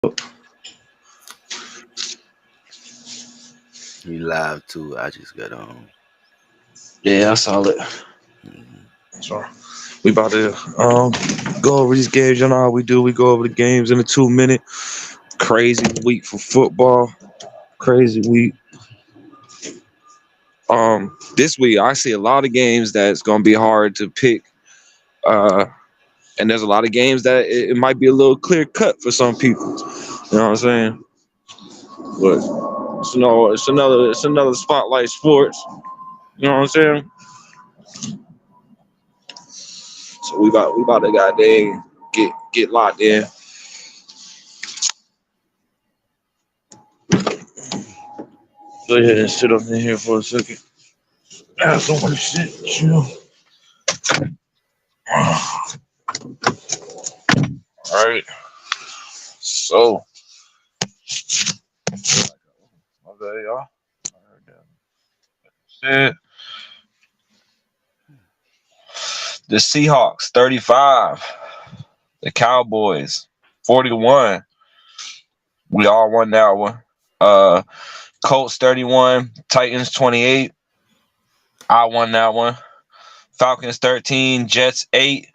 We live too. I just got on. Yeah, I saw it. Mhm. So we about to go over these games. You know how we do. We go over the games in a 2 minute. Crazy week for football. Crazy week. This week I see a lot of games that's gonna be hard to pick. Uh, and there's a lot of games that it might be a little clear cut for some people. You know what I'm saying? But it's another spotlight sports. You know what I'm saying? So we about to goddamn get locked in. Go ahead and sit up in here for a second. I don't want to shit. Chill. All right. So, okay, y'all. All right, then. The Seahawks 35. The Cowboys 40-1. We all won that one. Uh, Colts 31. Titans 28. I won that one. Falcons 13. Jets 8.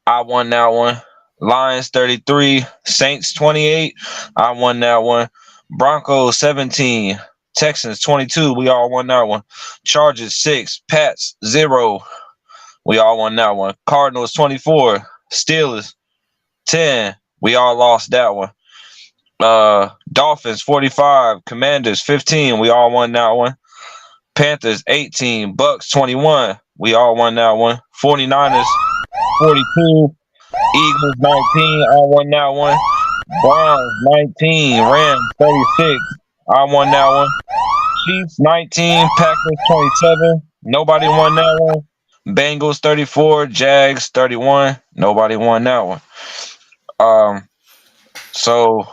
I won that one. Lions 33. Saints 28. I won that one. Broncos 17. Texans 22. We all won that one. Chargers 6. Pats 0. We all won that one. Cardinals 24. Steelers 10. We all lost that one. Dolphins 45. Commanders 15. We all won that one. Panthers 18. Bucks 21. We all won that one. 49ers 42. Eagles 19. I won that one. Browns 19. Rams 36. I won that one. Chiefs 19. Packers 27. Nobody won that one. Bengals 34. Jags 31. Nobody won that one. So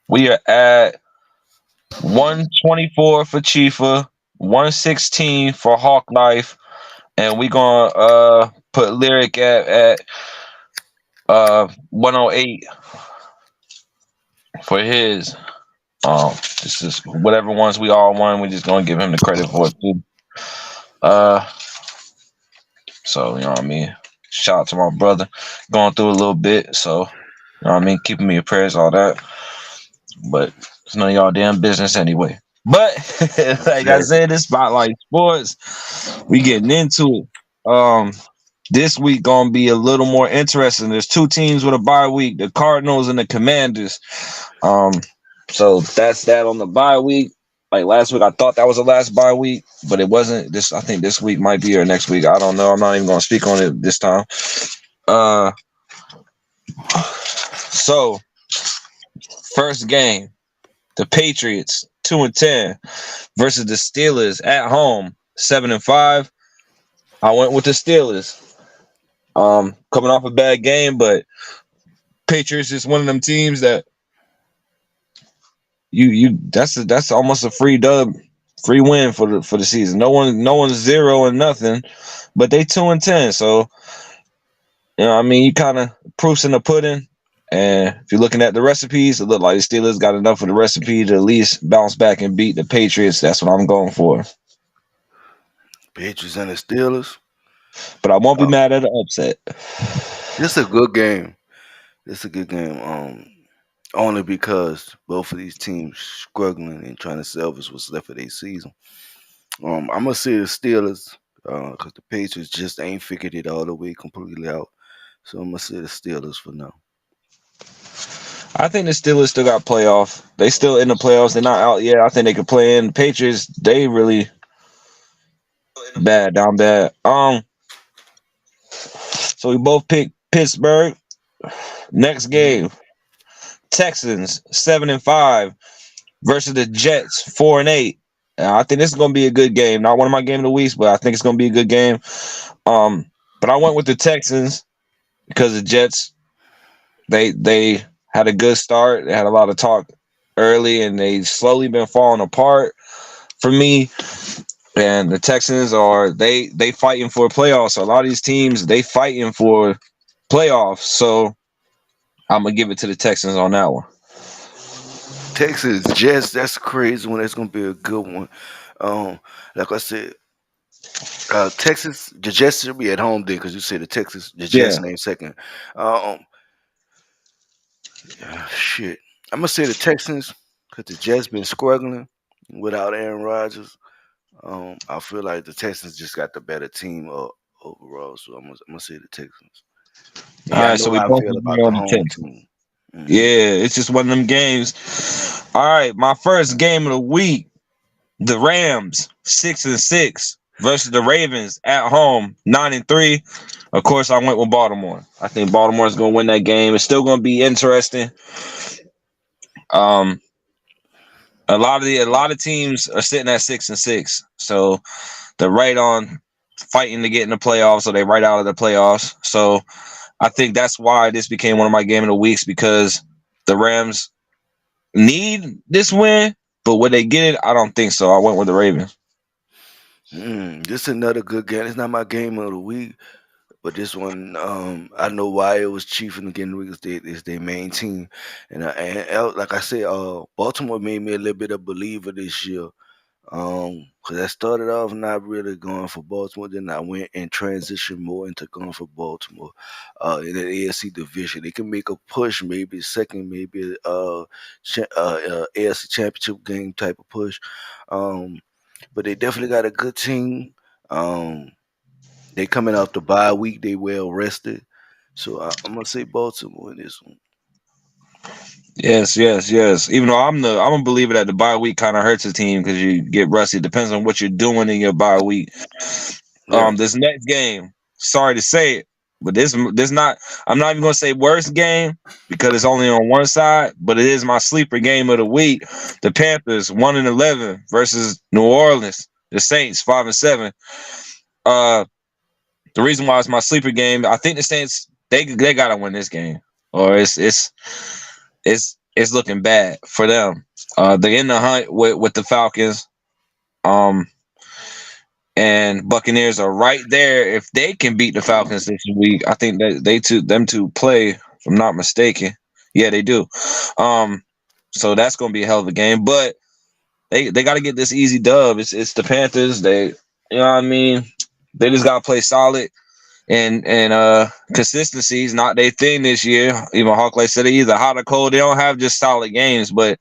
we are at 124 for Chifa, 116 for Hawk Life, and we gonna put Lyric at 108 for his. This is whatever ones we all won. We just gonna give him the credit for it too. Uh, so you know what I mean. Shout out to my brother, going through a little bit. So you know what I mean, keeping me in prayers, all that. But it's none of y'all damn business anyway. But like I Exactly. said, this Spotlight Sports, we getting into it. This week gonna be a little more interesting. There's two teams with a bye week, the Cardinals and the Commanders. Um, so that's that on the bye week. Like last week, I thought that was the last bye week, but it wasn't. This I think this week might be or next week. I don't know. I'm not even gonna speak on it this time. Uh, so first game, the Patriots 2-10 versus the Steelers at home 7-5. I went with the Steelers. Coming off a bad game, but Patriots is one of them teams that that's almost a free dub, free win for the season. No one's 0 and nothing, but they 2-10. So you know, I mean, you kind of proofs in the pudding. And if you're looking at the recipes, it look like the Steelers got enough of the recipe to at least bounce back and beat the Patriots. That's what I'm going for. Patriots and the Steelers. But I won't be Uh, mad at an upset. this a good game. This a good game. Only because both of these teams struggling and trying to salvage what's left of their season. I'm gonna say the Steelers because the Patriots just ain't figured it all the way completely out. So I'm gonna say the Steelers for now. I think the Steelers still got playoff. They still in the playoffs. They're not out yet. I think they could play in. Patriots, they really bad, down bad. So we both picked Pittsburgh. Next Mhm. game, Texans 7-5 versus the Jets 4-8. I think this is gonna be a good game. Not one of my game of the weeks, but I think it's gonna be a good game. But I went with the Texans because the Jets they had a good start. They had a lot of talk early, and they slowly been falling apart for me. And the Texans are they fighting for playoffs. So a lot of these teams they fighting for playoffs. So I'm gonna give it to the Texans on that one. Texas Jets. That's a crazy one. That's gonna be a good one. Um, like I said, Texas, the Jets should be at home then, because you said the Yeah. Jets name second. Um, shit, I'm gonna say the Texans, because the Jets been struggling without Aaron Rodgers. I feel like the Texans just got the better team overall, so I'm gonna say the Texans. All Yeah, I right, know so we how I both feel agree about the on the home Texans. team. Hmm. Yeah, it's just one of them games. All right, my first game of the week, the Rams 6-6 versus the Ravens at home 9-3. Of course, I went with Baltimore. I think Baltimore is going to win that game. It's still going to be interesting. Um, a lot of teams are sitting at 6-6, so they're right on fighting to get in the playoffs, so they right out of the playoffs. So I think that's why this became one of my game of the weeks, because the Rams need this win, but would they get it? I don't think so. I went with the Ravens. This is another good game. It's not my game of the week, but this one, I know why it was Chief in the game of the week. Is their main team, and like I said, Baltimore made me a little bit of believer this year. Because I started off not really going for Baltimore, then I went and transitioned more into going for Baltimore. In the AFC division, they can make a push, maybe second, maybe AFC championship game type of push. Um, but they definitely got a good team. Um, they coming off the bye week, they well rested. So I'm gonna say Baltimore in this one. Yes, yes, yes. Even though I'm a believer that the bye week kind of hurts a team because you get rusty. It depends on what you're doing in your bye week. Yeah. This next game, sorry to say it, but this not. I'm not even gonna say worst game because it's only on one side, but it is my sleeper game of the week. The Panthers 1-11 versus New Orleans. The Saints 5-7. Uh, the reason why it's my sleeper game, I think the Saints they gotta win this game, or it's looking bad for them. They're in the hunt with the Falcons. Um, and Buccaneers are right there. If they can beat the Falcons this week, I think that them two play. If I'm not mistaken, yeah, they do. Um, so that's gonna be a hell of a game. But they got to get this easy dub. It's the Panthers. They, you know what I mean. They just gotta play solid. And consistency is not their thing this year. Even Hawkley said it, either hot or cold. They don't have just solid games, but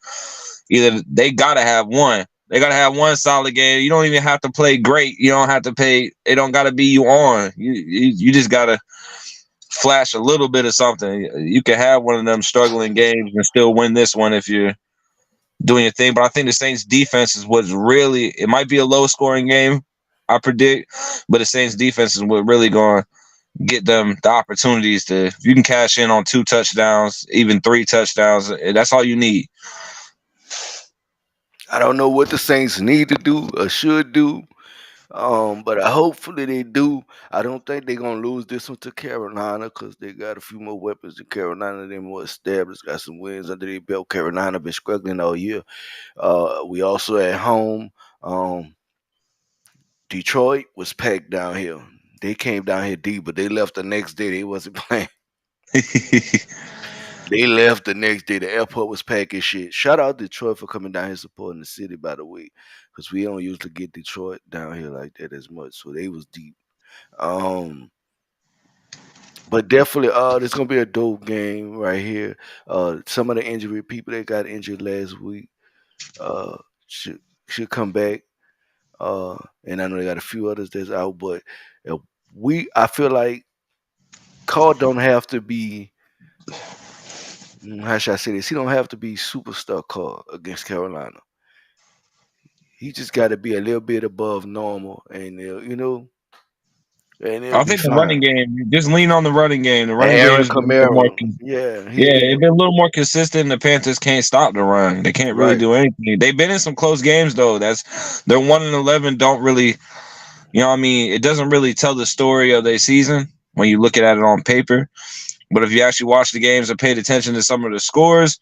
either they gotta have one. They gotta have one solid game. You don't even have to play great. You don't have to pay. It don't gotta be you on. You just gotta flash a little bit of something. You can have one of them struggling games and still win this one if you're doing your thing. But I think the Saints defense is what's really. It might be a low scoring game, I predict, but the Saints defense is what really going get them the opportunities to. If you can cash in on 2 touchdowns, even 3 touchdowns, that's all you need. I don't know what the Saints need to do or should do. But hopefully they do. I don't think they're gonna lose this one to Carolina, because they got a few more weapons than Carolina. They're more established, got some wins under their belt. Carolina been struggling all year. We also at home. Detroit was packed down here. They came down here deep, but they left the next day. They wasn't playing. They left the next day. The airport was packed as shit. Shout out Detroit for coming down here supporting the city, by the way, because we don't usually get Detroit down here like that as much. So they was deep. Um, but definitely, this gonna be a dope game right here. Some of the injury people that got injured last week, uh, should should come back. And I know they got a few others that's out, but uh, I feel like Carr don't have to be. How should I say this? He don't have to be superstar Carr against Carolina. He just got to be a little bit above normal, and and it'll I be think the running fine. game, just lean on the running game. The And running game Aaron is a little more. Kamara, yeah, he Yeah, been it's been a little more consistent. The Panthers can't stop the run. They can't really right. do anything. They've been in some close games though. They're 1-11. Don't really, you know what I mean? It doesn't really tell the story of their season when you look at it on paper. But if you actually watch the games and paid attention to some of the scores,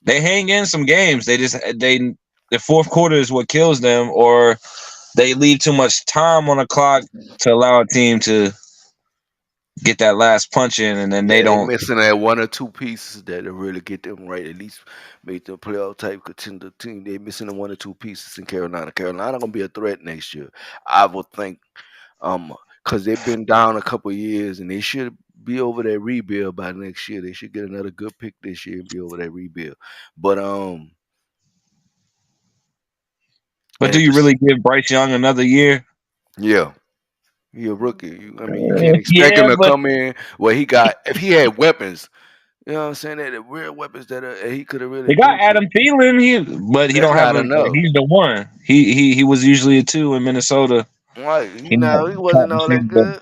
they hang in some games. The fourth quarter is what kills them, or they leave too much time on the clock to allow a team to get that last punch in, and then they Yeah, they don't. missing that one or two pieces that'll really get them right. At least make them playoff type contender team. They missing the one or two pieces in Carolina. Carolina gonna be a threat next year, I would think. Because they've been down a couple years and they should be over that rebuild by next year. They should get another good pick this year and be over that rebuild. But But do at you this, really give Bryce Young another year? yeah. He a rookie. I mean, you can't expect Yeah, him to but come in where he got. If he had weapons, you know what I'm saying, that the real weapons that he could have really they got threw to. Adam Thielen, but he That's don't have not a. enough. He's the one. He was usually a 2 in Minnesota. Right? He not He top wasn't all that receiver. good.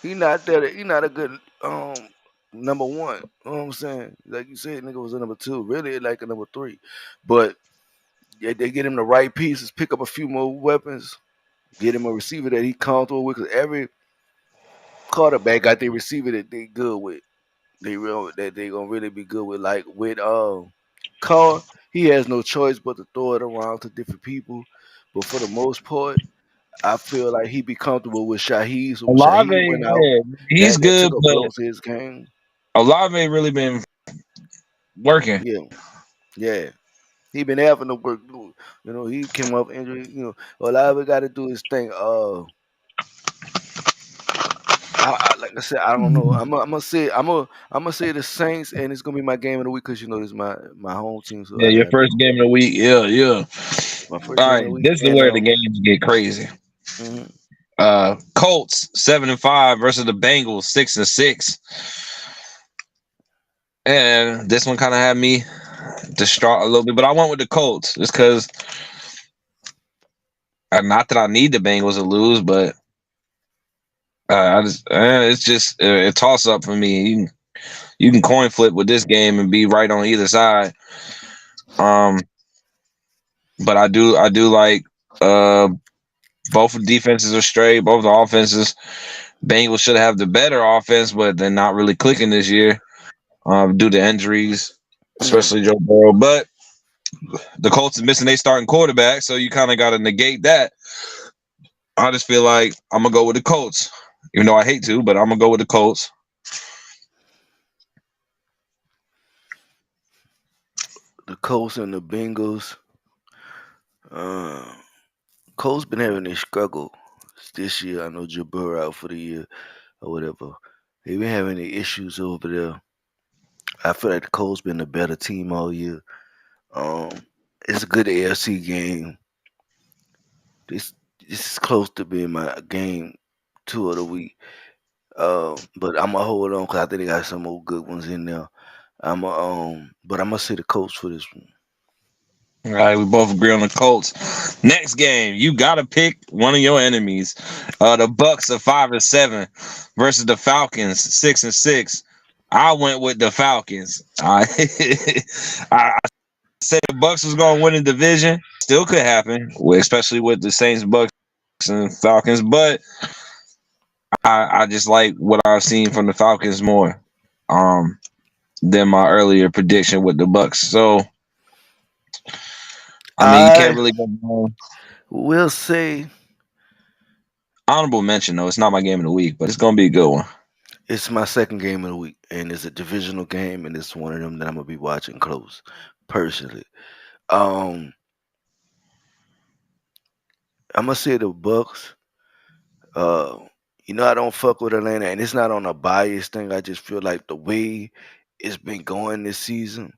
He not that. He not a good number one. You know what I'm saying? Like you said, nigga was a number two. Really like a number three. But yeah, they get him the right pieces, pick up a few more weapons, get him a receiver that he comfortable with. Because every quarterback got their receiver that they good with. They gonna really be good with. Like with Carr, he has no choice but to throw it around to different people. But for the most part, I feel like he be comfortable with Shaheed. So when Shaheed Olave, went out, yeah, he's that good, took a but blow to his game. Olave really been working. Yeah, yeah. He been having to work. He came off injury. Olave got to do his thing. Like I said, I don't know. I'm gonna say the Saints, and it's gonna be my game of the week because this is my home team, so Yeah, I your got first game of the week. Yeah, yeah. my first All game of right, the week, this is and where the games get crazy. mhm. Colts 7-5 versus the Bengals 6-6, and this one kind of had me distraught a little bit. But I went with the Colts just because, not that I need the Bengals to lose, but it's just a toss up for me. You can coin flip with this game and be right on either side. Um, but I do like uh both the defenses are straight, both the offenses. Bengals should have the better offense, but they're not really clicking this year due to injuries, Yeah. especially Joe Burrow. But the Colts is missing their starting quarterback, so you kind of got to negate that. I just feel like I'm gonna go with the Colts, even though I hate to, but I'm gonna go with the Colts. The Colts and the Bengals. Uh, Colts been having a struggle this year. I know Joe Burrow out for the year or whatever. They been having the issues over there. I feel like the Colts been a better team all year. Um, it's a good AFC game. This this is close to being my game two of the week. But I'm gonna hold on because I think they got some more good ones in there. But I'm gonna say the Colts for this one. All right, we both agree on the Colts. Next game, you gotta pick one of your enemies. The Bucks are 5-7 versus the Falcons 6-6. I went with the Falcons. I said the Bucks was gonna win the division. Still could happen, especially with the Saints, Bucks, and Falcons. But I just like what I've seen from the Falcons more um, than my earlier prediction with the Bucks. So I mean, you can't I really go wrong. will say Honorable mention though, it's not my game of the week, but it's gonna be a good one. it's my second game of the week, and it's a divisional game, and it's one of them that I'm gonna be watching close, personally. Um, I'm gonna say the Bucks. Uh, I don't fuck with Atlanta, and it's not on a bias thing. I just feel like the way it's been going this season,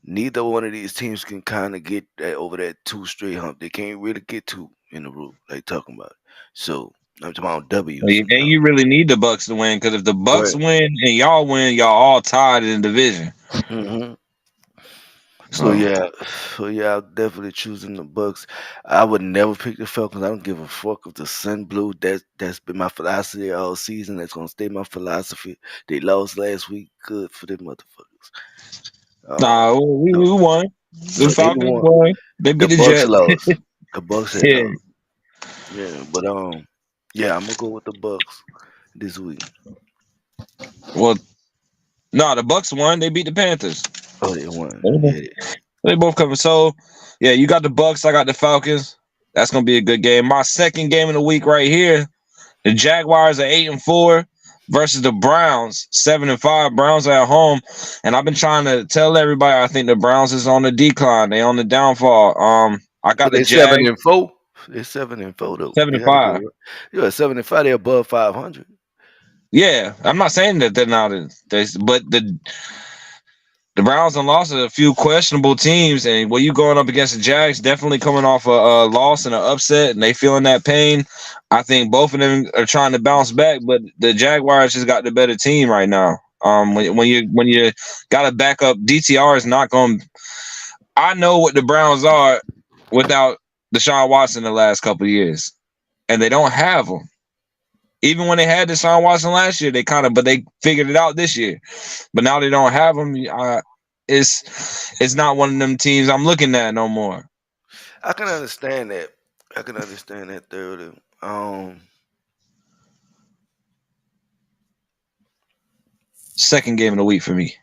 neither one of these teams can kind of get that over that two straight hump. They can't really get two in a row, like talking about. So I'm talking about W's. And you really need the Bucks to win because if the Bucks Right. win and y'all win, y'all all tied in the division. hmm So Oh. yeah, I'm definitely choosing the Bucks. I would never pick the Falcons. I don't give a fuck if the sun blue. That's been my philosophy all season. That's gonna stay my philosophy. They lost last week. Good for them motherfuckers. Nah, we No, won. The they Falcons won. won. They The beat the Bucks Jets. lost. The Bucks had Yeah. lost. Yeah, but yeah, I'm gonna go with the Bucks this week. Well, no, the Bucks won. They beat the Panthers. Oh, they won. Mhm. Yeah. They both coming. So, yeah, you got the Bucks. I got the Falcons. That's gonna be a good game. My second game of the week right here. The Jaguars are 8-4 versus the Browns 7-5. Browns are at home, and I've been trying to tell everybody I think the Browns is on the decline. They on the downfall. I got But the they seven Jags and four. They're 7-4 though. seven They and had a good five. run. Yeah, 7-5. They're above 500. Yeah, I'm not saying that they're not. But the Browns have lost a few questionable teams, and when you going up against the Jags, definitely coming off a loss and an upset, and they feeling that pain. I think both of them are trying to bounce back, but the Jaguars just got the better team right now. When you got a backup, DTR is not going. I know what the Browns are without Deshaun Watson the last couple of years, and they don't have them. Even when they had Deshaun Watson last year, but they figured it out this year. But now they don't have him. It's not one of them teams I'm looking at no more. I can understand that. I can understand that thoroughly. Second game of the week for me.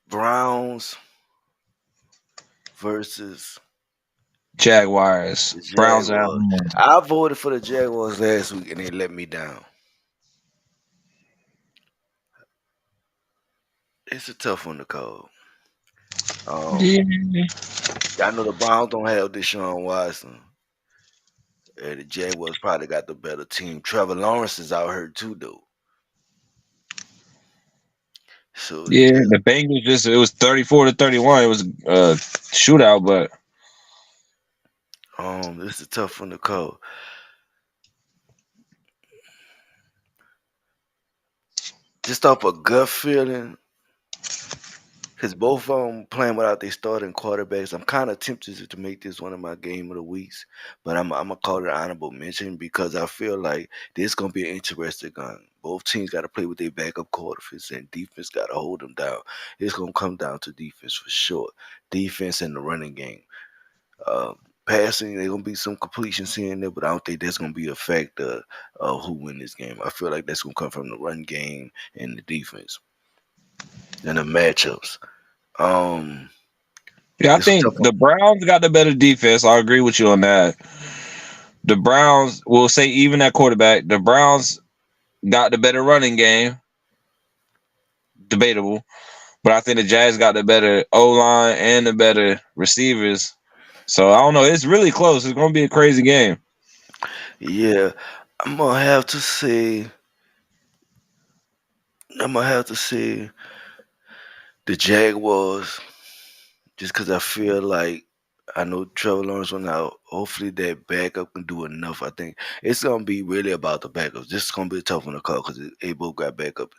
Browns versus Jaguars. the Browns at Jaguars. home. I voted for the Jaguars last week and they let me down. It's a tough one to call. Yeah. I know the Browns don't have Deshaun Watson. And the Jaguars probably got the better team. Trevor Lawrence is out hurt too, though. So the Yeah, the Bengals it was 34-31. It was a shootout, but this is a tough one to call. Just off a gut feeling, because both of them playing without their starting quarterbacks, I'm kind of tempted to make this one of my game of the weeks. But I'm gonna call it an honorable mention because I feel like this gonna be an interesting game. Both teams got to play with their backup quarterbacks, and defense got to hold them down. It's gonna come down to defense for sure. Defense and the running game. Uh, Passing, there gonna be some completions here and there, but I don't think that's gonna be a factor of who win this game. I feel like that's gonna come from the run game and the defense and the matchups. Um, yeah, I it's a tough think one. the Browns got the better defense. I agree with you on that. The Browns will say even at quarterback, the Browns got the better running game. Debatable. But I think the Jags got the better O line and the better receivers. So I don't know. It's really close. It's gonna be a crazy game. Yeah, I'm gonna have to say. I'm gonna have to say the Jaguars, just because I feel like I know Trevor Lawrence went out. Hopefully that backup can do enough. I think it's gonna be really about the backups. This is gonna be a tough one to call because they both got backup,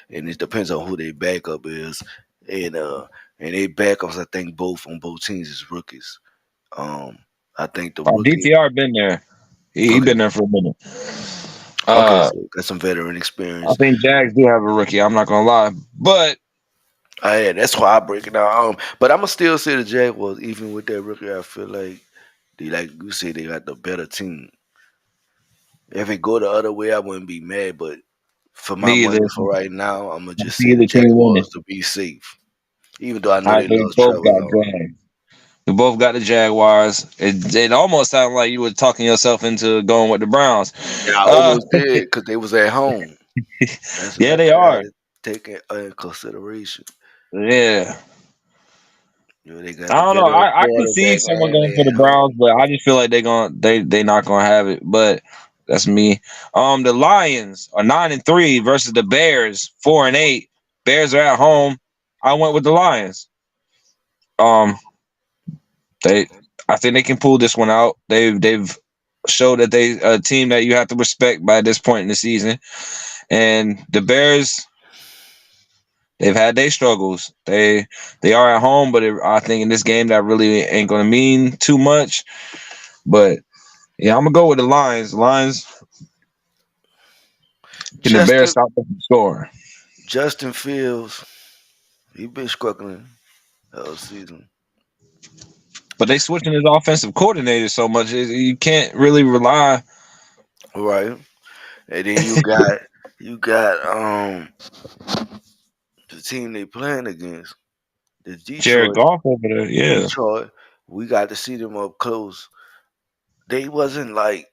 and it depends on who their backup is, and uh, and they backups. I think both on both teams is rookies. Um, I think the rookie. DTR been there. He Okay, been there for a minute. okay, Uh, so got some veteran I experience. think Jags do have a rookie. I'm not gonna lie, but Yeah, that's why I break it down. But I'm gonna still say the Jaguars, even with that rookie. I feel like they, like you said, they got the better team. If it go the other way, I wouldn't be mad. But for my neither. money for right now, I'm gonna just See say the either team winning. Jaguars to be safe. Even though I know I they think lost both Trevor got Lawrence. Jags. We both got the Jaguars. It almost sounded like you were talking yourself into going with the Browns. Yeah, I Uh, almost did because they was at home. That's what yeah, I they got are. to take in consideration. Yeah. They got I the don't know. better I could see quarterback someone and going for they the at home. Browns, but I just feel like they not gonna have it. But that's me. The Lions are 9-3 versus the Bears 4-8. Bears are at home. I went with the Lions. Um, they I think they can pull this one out. They've showed that they a team that you have to respect by this point in the season. And the Bears, they've had their struggles. They are at home, but I think in this game that really ain't gonna mean too much. But yeah, I'm gonna go with the Lions. Lions, can the Bears Justin stop them from scoring? Justin Fields, he been struggling all season. But they switching his offensive coordinator so much, you can't really rely. Right. And then you got the team they playing against, the Jared Detroit. Goff over there. Yeah, Detroit, we got to see them up close. They wasn't like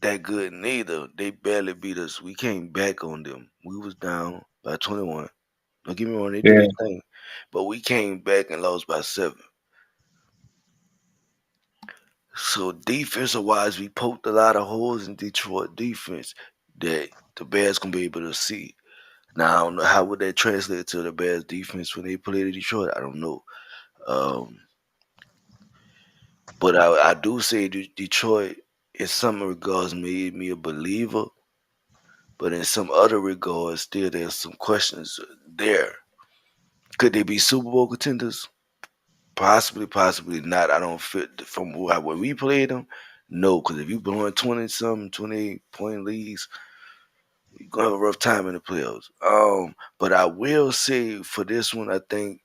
that good neither. They barely beat us. We came back on them. We was down by 21. Don't get me wrong, they did Yeah, their thing, but we came back and lost by 7. So defensive wise, we poked a lot of holes in Detroit defense that the Bears gonna be able to see. Now I don't know how would that translate to the Bears defense when they play the Detroit. I don't know. Um, but I do say Detroit in some regards made me a believer, but in some other regards, still there's some questions there. Could they be Super Bowl contenders? Possibly, possibly not. I don't fit from when we played them. No, because if you blowing 20 something, 20-point leads, you're gonna have a rough time in the playoffs. But I will say for this one, I think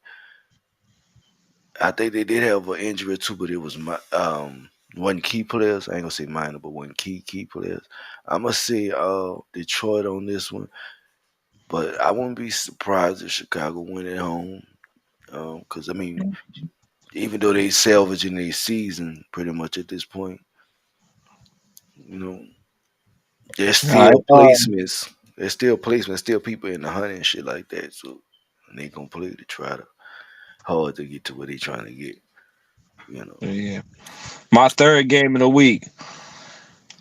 they did have an injury too, but it was one key players. I ain't gonna say minor, but one key players. I'm gonna say Detroit on this one, but I wouldn't be surprised if Chicago win at home. Because I mean, even though they salvaging their season pretty much at this point, you know, there's all right. still placements. There's still placements, still people in the hunt and shit like that. So and they gonna play to try to hard to get to where they trying to get. You know. Yeah. My third game of the week,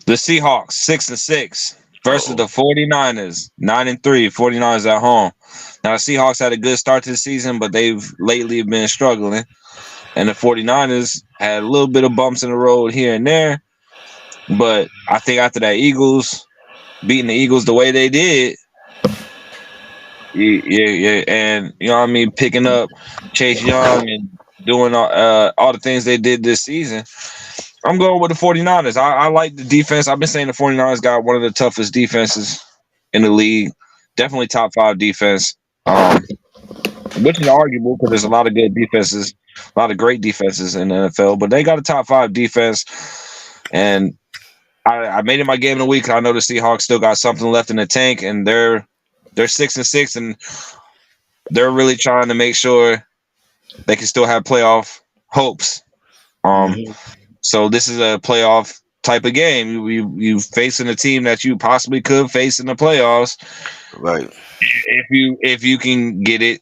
the Seahawks 6-6 versus Oh, the 49ers 9-3. 49ers at home. Now the Seahawks had a good start to the season, but they've lately been struggling. And the 49ers had a little bit of bumps in the road here and there. But I think after that Eagles beating the Eagles the way they did, yeah, and you know what I mean, picking up Chase Young and doing all the things they did this season. I'm going with the 49ers. I like the defense. I've been saying the 49ers got one of the toughest defenses in the league. Definitely top 5 defense. Which is arguable because there's a lot of good defenses, a lot of great defenses in the NFL, but they got a top 5 defense. And I made it my game of the week. I know the Seahawks still got something left in the tank, and they're 6-6, and they're really trying to make sure they can still have playoff hopes. Um, hmm so this is a playoff type of game. You facing a team that you possibly could face in the playoffs right. if you can get it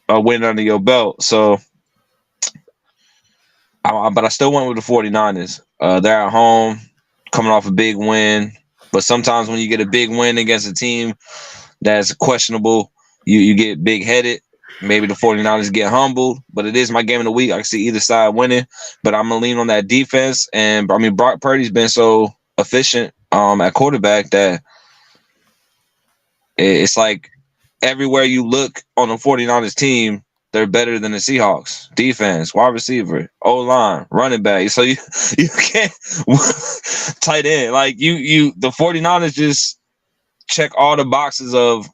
a win under your belt. So, but I still went with the 49ers. They're at home, coming off a big win. But sometimes when you get a big win against a team that's questionable, you get big headed. Maybe the 49ers get humbled, but it is my game of the week. I can see either side winning, but I'm gonna lean on that defense. And I mean, Brock Purdy's been so efficient at quarterback that it's like everywhere you look on the 49ers team, they're better than the Seahawks. Defense, wide receiver, O line, running back. So you can't tight end. Like the 49ers just check all the boxes of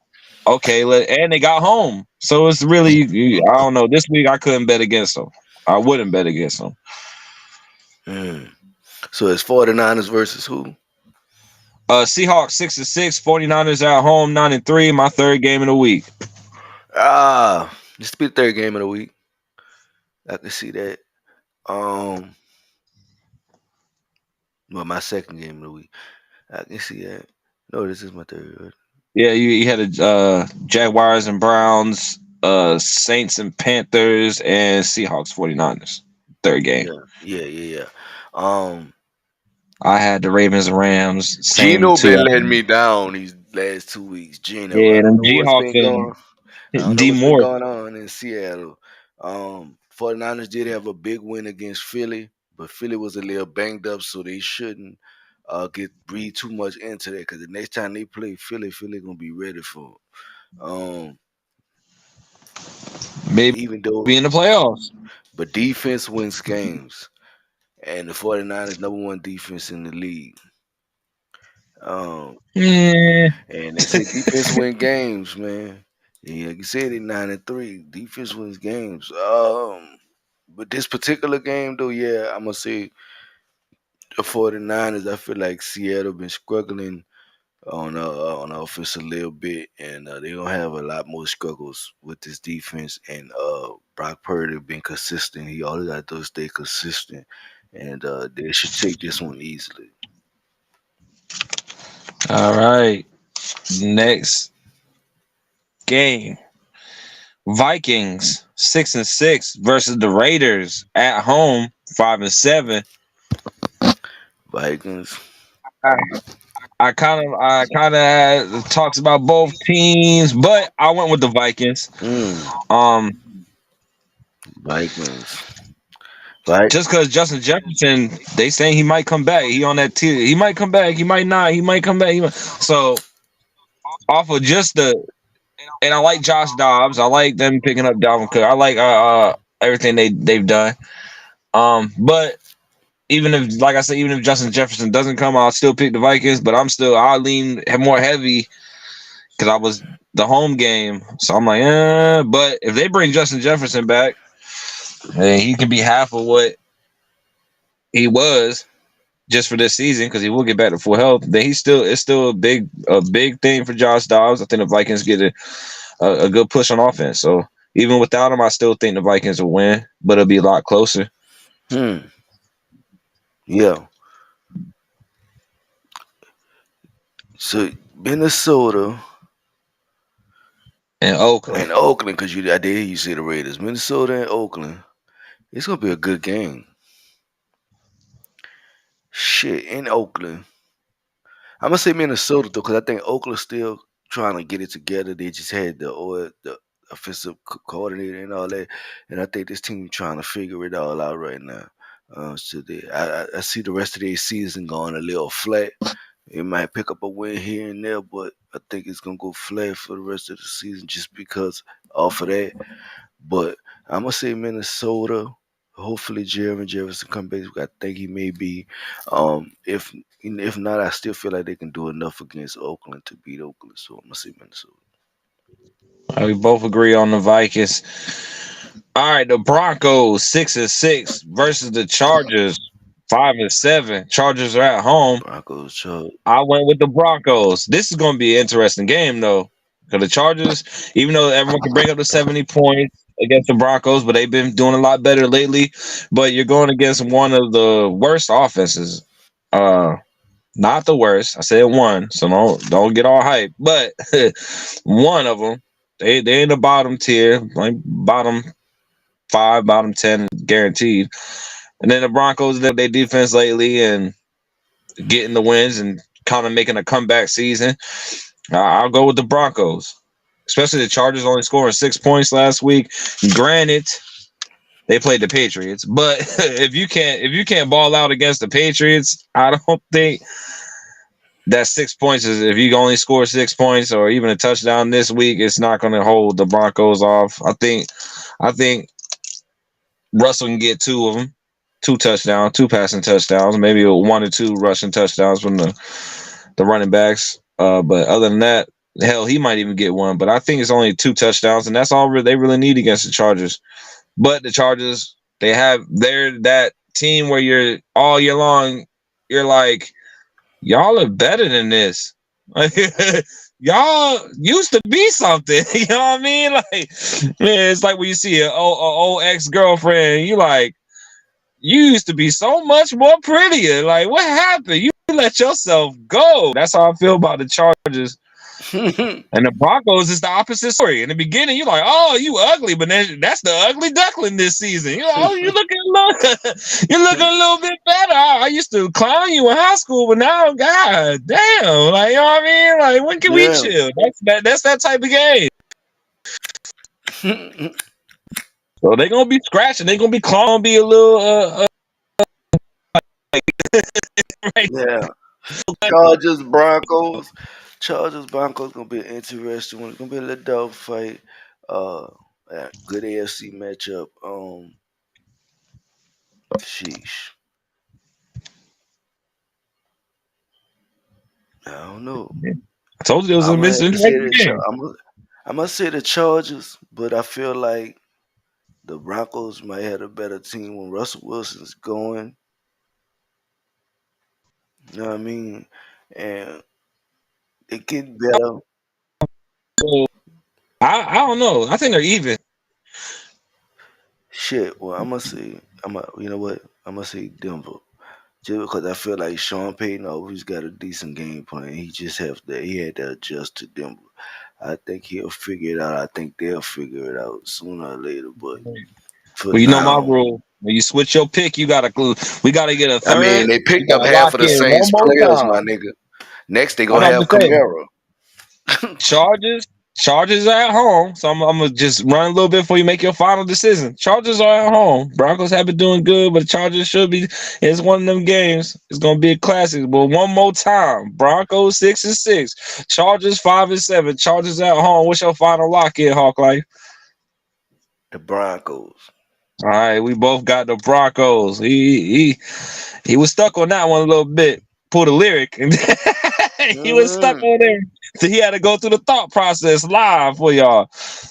okay, and they got home. So it's really I don't know. This week I couldn't bet against them. I wouldn't bet against them. Mm. So it's 49ers versus who? Seahawks 6-6, 49ers at home 9-3. My third game of the week. This be the third game of the week. I can see that. Um, well, my second game of the week. I can see that. No, this is my third. Right? Yeah, you had a Jaguars and Browns, Saints and Panthers, and Seahawks 49ers. Third game. Yeah. Um, I had the Ravens and Rams. Same Gino two. been letting me down these last 2 weeks. Gino, I Yeah, don't them know what's Seahawks been going. and I don't know D what's been Moore. going on in Seattle. 49ers did have a big win against Philly, but Philly was a little banged up, so they shouldn't get breathe too much into that. Because the next time they play Philly, Philly gonna be ready for 'em. Maybe Even though, in the playoffs. but defense wins games, and the 49ers number one defense in the league. Um, Yeah. and they say defense win games, man. Yeah, like you said, they 9-3. Defense wins games. But this particular game though, yeah, I'm gonna say the 49ers. I feel like Seattle been struggling on offense a little bit, and they're gonna have a lot more struggles with this defense. And Brock Purdy been consistent. He always got to stay consistent, and they should take this one easily. All right. Next game. Vikings 6-6 versus the Raiders at home 5-7. Vikings. I kind of talks about both teams, but I went with the Vikings. Mm, Um, Vikings. Right? just because Justin Jefferson, they saying he might come back. He on that team. He might come back. He might not. He might come back. So off of just and I like Josh Dobbs. I like them picking up Dalvin Cook. I like everything they've done. But even if, like I said, even if Justin Jefferson doesn't come, I'll still pick the Vikings. But I'll lean more heavy because I was the home game. So I'm like, but if they bring Justin Jefferson back, then he can be half of what he was just for this season because he will get back to full health. Then it's still a big thing for Josh Dobbs. I think the Vikings get a good push on offense. So even without him, I still think the Vikings will win, but it'll be a lot closer. Hmm. Yeah. So Minnesota And Oakland. and Oakland, because I did hear you say the Raiders. Minnesota and Oakland. It's gonna be a good game. Shit, in Oakland. I'm gonna say Minnesota though, because I think Oakland's still trying to get it together. They just had the offensive coordinator and all that, and I think this team trying to figure it all out right now. I see the rest of their season going a little flat. It might pick up a win here and there, but I think it's gonna go flat for the rest of the season just because off of that. But I'm gonna say Minnesota. Hopefully, Jeremy Jefferson come back. I think he may be. If not, I still feel like they can do enough against Oakland to beat Oakland. So I'm gonna say Minnesota. We both agree on the Vikings. All right, the Broncos 6-6 versus the Chargers 5-7. Chargers are at home. Broncos, Chubb. I went with the Broncos. This is going to be an interesting game, though. Because the Chargers, even though everyone can bring up the 70 points against the Broncos, but they've been doing a lot better lately. But you're going against one of the worst offenses. Not the worst. I said one, so don't get all hype. But one of them, they in the bottom tier, like bottom 5, bottom 10, guaranteed. And then the Broncos, their defense lately and getting the wins and kind of making a comeback season. I'll go with the Broncos, especially the Chargers only scoring 6 points last week. Granted, they played the Patriots, but if you can't ball out against the Patriots, I don't think that 6 points is, if you only score 6 points or even a touchdown this week, it's not going to hold the Broncos off. I think Russell can get two of them, two passing touchdowns, maybe 1 or 2 rushing touchdowns from the running backs. But other than that, hell, he might even get one. But I think it's only 2 touchdowns, and that's all they really need against the Chargers. But the Chargers, they're that team where you're all year long, you're like, y'all are better than this. Y'all used to be something. You know what I mean? Like, man, it's like when you see an old ex-girlfriend, you like, you used to be so much more prettier. Like, what happened? You let yourself go. That's how I feel about the Chargers. And the Broncos is the opposite story. In the beginning, you're like, oh, you ugly, but then that's the ugly duckling this season. You're like, oh, you're looking a little bit better. I used to clown you in high school, but now, God damn, like, you know what I mean? Like, when can we Yeah. chill? That's that type of game. So they're gonna be scratching. They're gonna be clawing, be a little right. Yeah. Chargers, Broncos. Chargers, Broncos gonna be an interesting one. It's gonna be a little dog fight. Good AFC matchup. Sheesh. I don't know. I told you it was a I'm gonna have to say misinteresting game. I'm gonna say the Chargers, but I feel like the Broncos might have a better team when Russell Wilson's going. You know what I mean? And it get better. So I don't know. I think they're even. Shit. Well, I'm gonna say you know what? I'm gonna say Denver. just because I feel like Sean Payton always got a decent game plan. He had to adjust to them. I think he'll figure it out. I think they'll figure it out sooner or later. But for Well, you know my now, rule. When you switch your pick, you gotta glue. We gotta get a I mean, third. they We picked up gotta half lock of the in Saints one more players, my time. nigga. Next, they I'm gonna gonna have say Camaro. Chargers. Chargers are at home, so I'm gonna just run a little bit before you make your final decision. Chargers are at home. Broncos have been doing good, but the Chargers should be. It's one of them games. It's gonna be a classic. But one more time, Broncos 6-6, Chargers 5-7, Chargers at home. What's your final lock in, Hawk Life? The Broncos. All right, we both got the Broncos. He was stuck on that one a little bit. Pulled a lyric, and he was stuck Mm. on there. So he had to go through the thought process live for y'all.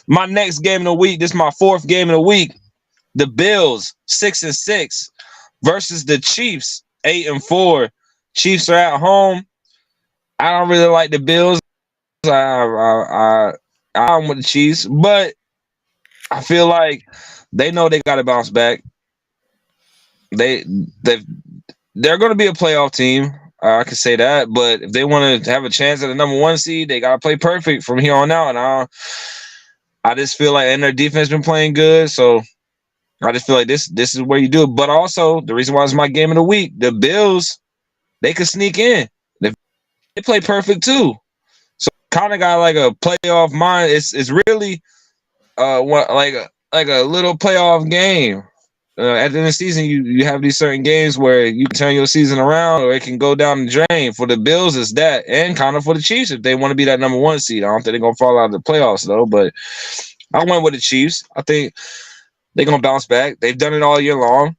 My next game of the week. This is my fourth game of the week. The Bills 6-6 versus the Chiefs 8-4. Chiefs are at home. I don't really like the Bills. I'm with the Chiefs, but I feel like they know they got to bounce back. They they they're going to be a playoff team. I can say that, but if they want to have a chance at the number one seed, they got to play perfect from here on out. And I just feel like, and their defense been playing good, so I just feel like this is where you do it. But also, the reason why it's my game of the week, the Bills, they could sneak in. They play perfect too. So kind of got like a playoff mind. It's really what like a little playoff game. At the end of the season, you have these certain games where you can turn your season around, or it can go down the drain. For the Bills, it's that, and kind of for the Chiefs if they want to be that number one seed. I don't think they're gonna fall out of the playoffs though. But I went with the Chiefs. I think they're gonna bounce back. They've done it all year long.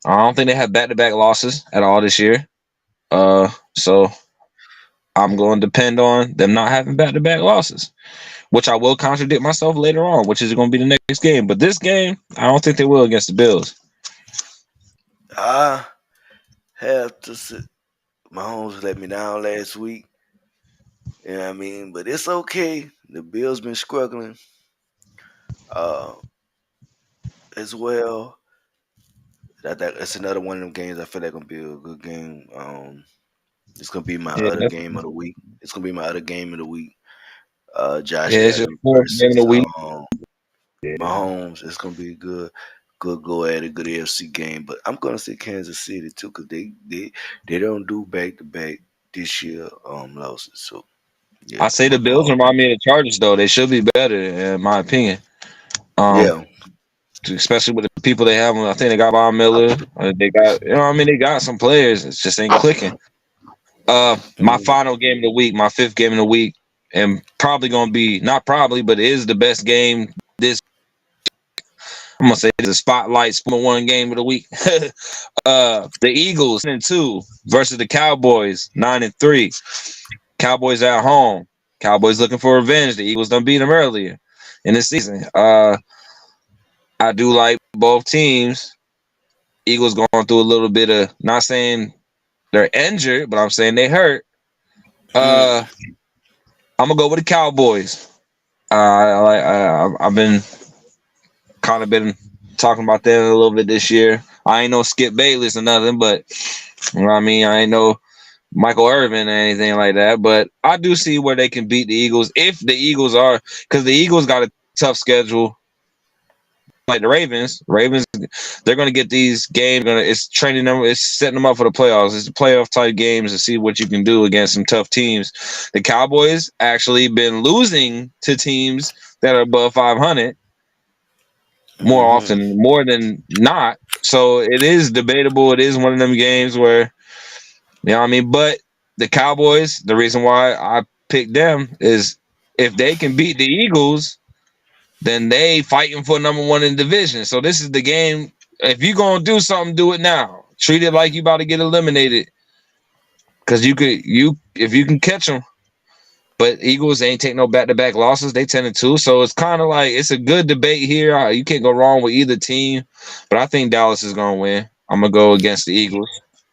I don't think they have back-to-back losses at all this year. So I'm going to depend on them not having back-to-back losses, which I will contradict myself later on, which is going to be the next game. But this game, I don't think they will against the Bills. I have to sit. Mahomes let me down last week. You know what I mean? But it's okay. The Bills been struggling uh, as well. That's another one of them games. I feel like gonna be a good game. It's gonna be my Yeah, other game of the week. It's gonna be my other game of the week. Josh yeah, it's your Allen fourth game of versus the week. Mahomes. It's gonna be a good go at it, good AFC game. But I'm gonna say Kansas City too, because they don't do back to back this year losses. So yeah, I say I'm the gonna Bills fall. remind me of the Chargers, though. They should be better, in my opinion. Um, Yeah. Especially with the people they have. I think they got Von Miller. They got, I mean, they got some players. It just ain't clicking. My Mm, final game of the week, my fifth game of the week, and probably gonna be not probably, but it is the best game. This I'm gonna say it's a spotlight one game of the week. The Eagles 2 versus the Cowboys 9-3. Cowboys at home. Cowboys looking for revenge. The Eagles done beat them earlier in the season. I do like both teams. Eagles going through a little bit of, not saying they're injured, but I'm saying they hurt. mm. I'm gonna go with the Cowboys. I've been kind of been talking about that a little bit this year. I ain't no Skip Bayless or nothing, but you know what I mean. I ain't no Michael Irvin or anything like that. But I do see where they can beat the Eagles if the Eagles are, because the Eagles got a tough schedule. Like the Ravens, they're going to get these games. It's training them. It's setting them up for the playoffs. It's the playoff type games to see what you can do against some tough teams. The Cowboys actually been losing to teams that are above 500 Hmm. more than not. So it is debatable. It is one of them games where, you know what I mean? But the Cowboys, the reason why I picked them is if they can beat the Eagles, then they fighting for number one in the division. So this is the game. If you gonna do something, do it now. Treat it like you about to get eliminated, because if you can catch them. But Eagles ain't take no back-to-back losses. They 10-2, so it's kind of like it's a good debate here. You can't go wrong with either team, but I think Dallas is gonna win. I'm gonna go against the Eagles.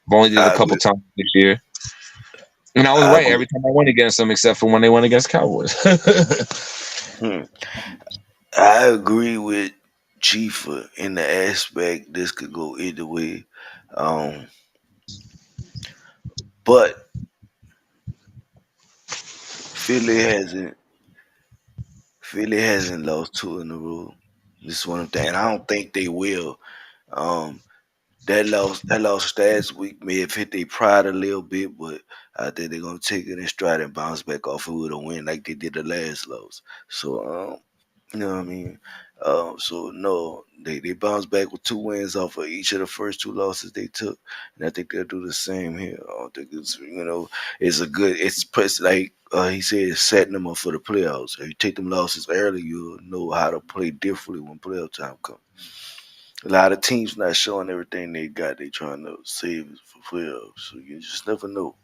I've only did it a I couple agree. times this year, and I was I right agree. every time I went against them, except for when they went against Cowboys. Hmm. I agree with Chief in the aspect this could go either way. Um, But Philly hasn't Philly hasn't lost two in a row. This is one of them, and I don't think they will. Um, that loss last week may have hit their pride a little bit, but I think they're gonna take it in stride and bounce back off of it with a win like they did the last loss. So you know what I mean? So no, they bounced back with two wins off of each of the first two losses they took, and I think they'll do the same here. I don't think it's a good. Like he said, it's setting them up for the playoffs. If you take them losses early, you'll know how to play differently when playoff time comes. A lot of teams not showing everything they got. They trying to save it for playoffs, so you just never know.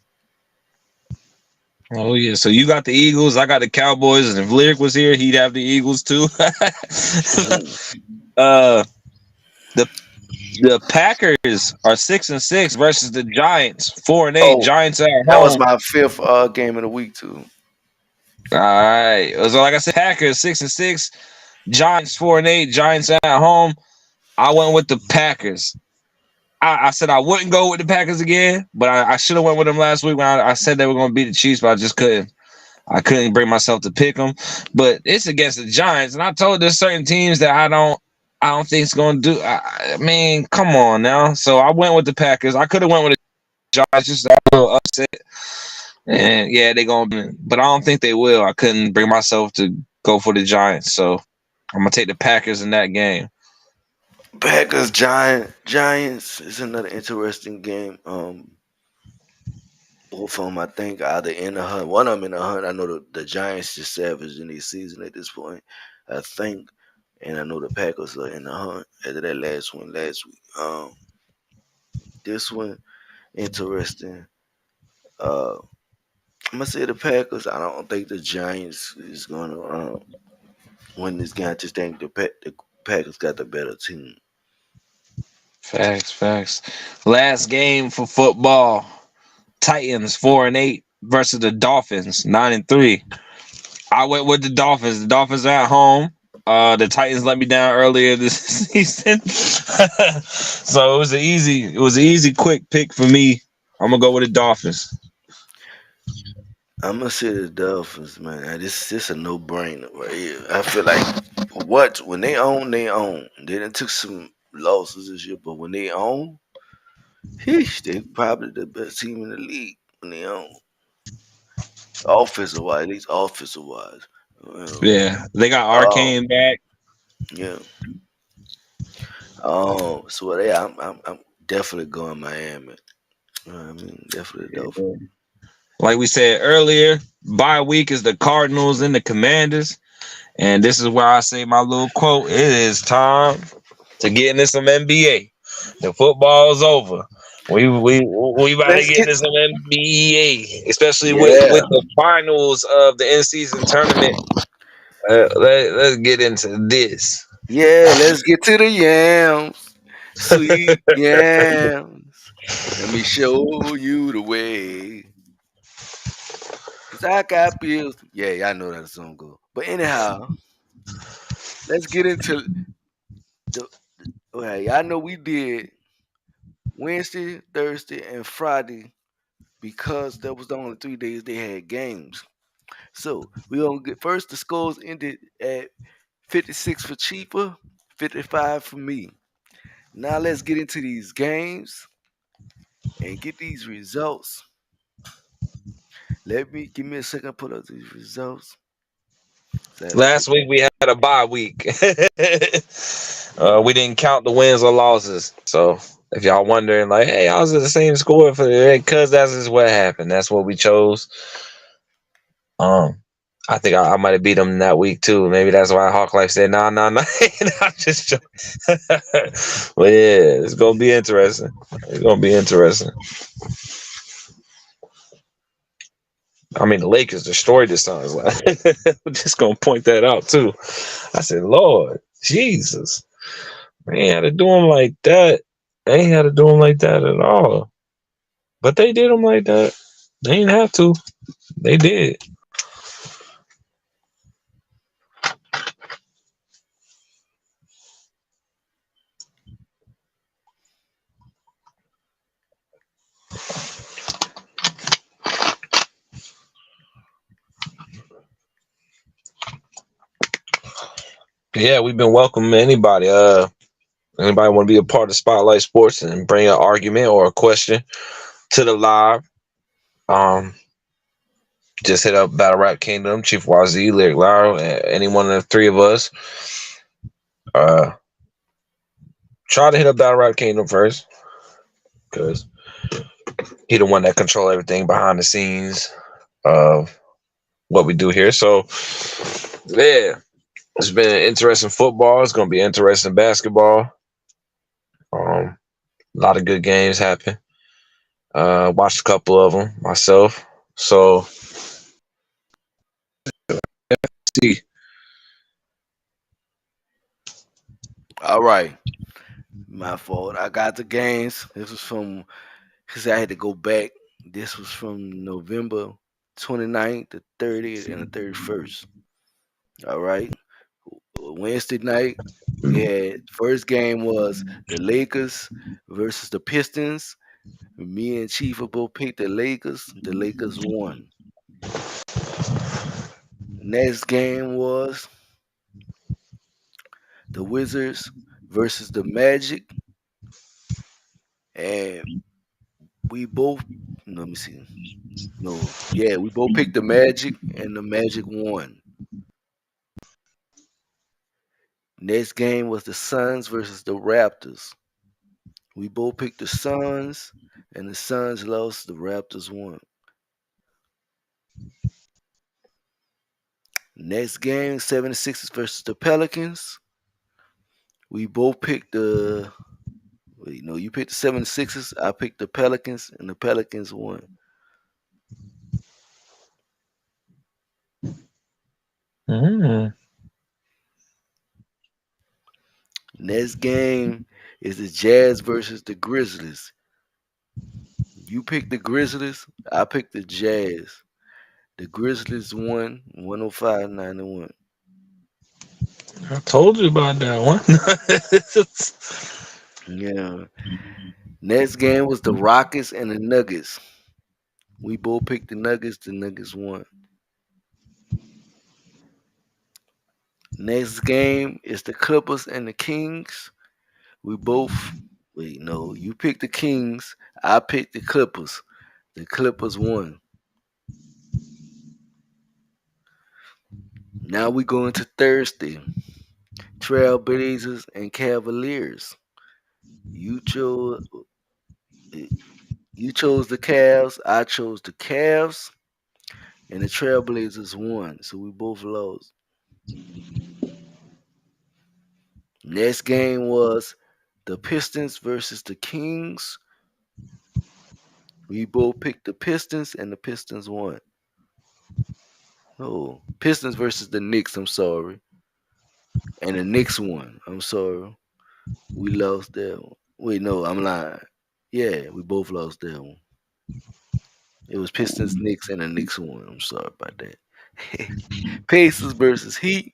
Oh yeah, so you got the Eagles, I got the Cowboys, and if Lyric was here, he'd have the Eagles too. Mhm. uh, the the Packers are 6-6 versus the Giants 4-8. Oh, Giants at that was home. my fifth game of the week too. All right, so like I said, Packers 6-6, Giants 4-8. Giants at home. I went with the Packers. I said I wouldn't go with the Packers again, but I should have went with them last week when I said they were going to beat the Chiefs, but I just couldn't. I couldn't bring myself to pick them. But it's against the Giants, and I told there's certain teams that I don't think it's going to do. I mean, come on now. So I went with the Packers. I could have went with the Giants, just a little upset. And yeah, they're going to, but I don't think they will. I couldn't bring myself to go for the Giants, so I'm gonna take the Packers in that game. Packers Giants is another interesting game. Both of them I think either in the hunt. One of them in the hunt. I know the Giants just savaged in their season at this point. I think, and I know the Packers are in the hunt after that last one last week. This one interesting. Uh, I'm gonna say the Packers. I don't think the Giants is gonna win this game. I just think the Packers got the better team. Facts. Last game for football. Titans 4-8 versus the Dolphins 9-3. I went with the Dolphins. The Dolphins are at home. The Titans let me down earlier this season, so it was an easy, quick pick for me. I'm gonna go with the Dolphins. I'm gonna say the Dolphins, man. This a no brainer right here. I feel like what when they own, they own. They done took some losses this year, but when they own, they probably the best team in the league when they own. Offensive wise, at least offensive wise. Um, Yeah, they got um, Arcane back. yeah. So yeah, I'm definitely going Miami. You know what I mean, definitely Dolphins. Like we said earlier, bye week is the Cardinals and the Commanders. And this is where I say my little quote. It is time to get into some NBA. The football's over. We about to Let's get get into some NBA, especially with yeah, the finals of the in season tournament. Let's get into this. yeah. Let's get to the yams, sweet yams. Let me show you the way. Cause I got bills. Yeah, I know that song go. But anyhow, let's get into the. Okay, I know we did Wednesday, Thursday, and Friday because that was the only 3 days they had games. So we gonna get first. The scores ended at 56 for Cheaper, 55 for me. Now let's get into these games and get these results. Give me a second to put up these results. So I had to Last look. week we had a bye week. We didn't count the wins or losses. So if y'all wondering, like, hey, I was at the same score for because that's just what happened. That's what we chose. Um, I think I might have beat them that week too. Maybe that's why Hawk Life said, "Nah, nah, nah." I'm just joking. But yeah, it's gonna be interesting. It's gonna be interesting. I mean, the Lakers destroyed the Suns. I'm just gonna point that out too. I said, Lord Jesus, they ain't had to do them like that. They ain't had to do them like that at all. But they did them like that. They didn't have to. They did. Yeah, we've been welcoming anybody. Anybody want to be a part of Spotlight Sports and bring an argument or a question to the live? Um, just hit up Battle Rap Kingdom, Chief YZ, Lyric Lyro, any one of the three of us. Uh, try to hit up Battle Rap Kingdom first, because he the one that control everything behind the scenes of what we do here. So yeah, it's been interesting football. It's gonna be interesting basketball. A lot of good games happen. Watched a couple of them myself. So see, All right, my fault. I got the games. This was from because I had to go back. This was from November 29th, the 30th, and the 31st. All right. Wednesday night, we had first game was the Lakers versus the Pistons. Me and Chief both picked the Lakers. The Lakers won. Next game was the Wizards versus the Magic, and we both. Let me see. No, yeah, we both picked the Magic, and the Magic won. Next game was the Suns versus the Raptors. We both picked the Suns, and the Suns lost. The Raptors won. Next game, 76ers versus the Pelicans. We both picked the. Wait, no, you picked the 76ers. I picked the Pelicans, and the Pelicans won. mm, Next game is the Jazz versus the Grizzlies. You picked the Grizzlies. I picked the Jazz. The Grizzlies won 105-91. I told you about that one. Yeah. Next game was the Rockets and the Nuggets. We both picked the Nuggets. The Nuggets won. Next game is the Clippers and the Kings. We both. Wait, no. You picked the Kings. I picked the Clippers. The Clippers won. Now we go into Thursday. Trailblazers and Cavaliers. You chose you chose the Cavs. I chose the Cavs, and the Trailblazers won. So we both lost. Next game was the Pistons versus the Kings. We both picked the Pistons, and the Pistons won. Oh, Pistons versus the Knicks. I'm sorry, and the Knicks won. I'm sorry, we lost that one. Wait, no, I'm lying. Yeah, we both lost that one. It was Pistons, Knicks, and the Knicks won. I'm sorry about that. Pacers versus Heat.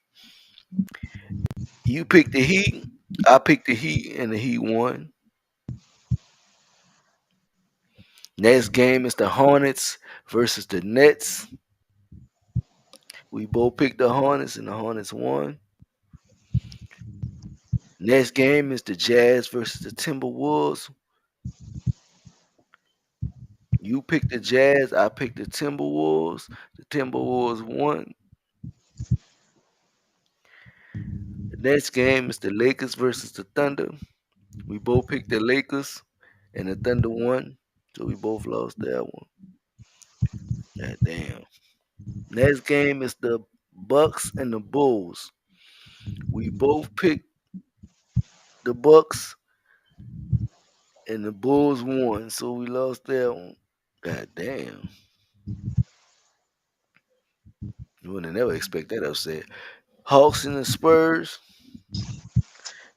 You picked the Heat. I picked the Heat, and the Heat won. Next game is the Hornets versus the Nets. We both picked the Hornets, and the Hornets won. Next game is the Jazz versus the Timberwolves. You picked the Jazz, I picked the Timberwolves. The Timberwolves won. The next game is the Lakers versus the Thunder. We both picked the Lakers, and the Thunder won. So we both lost that one. God damn. Next game is the Bucks and the Bulls. We both picked the Bucks, and the Bulls won. So we lost that one. God damn. You would have never expect that upset. Hawks and the Spurs.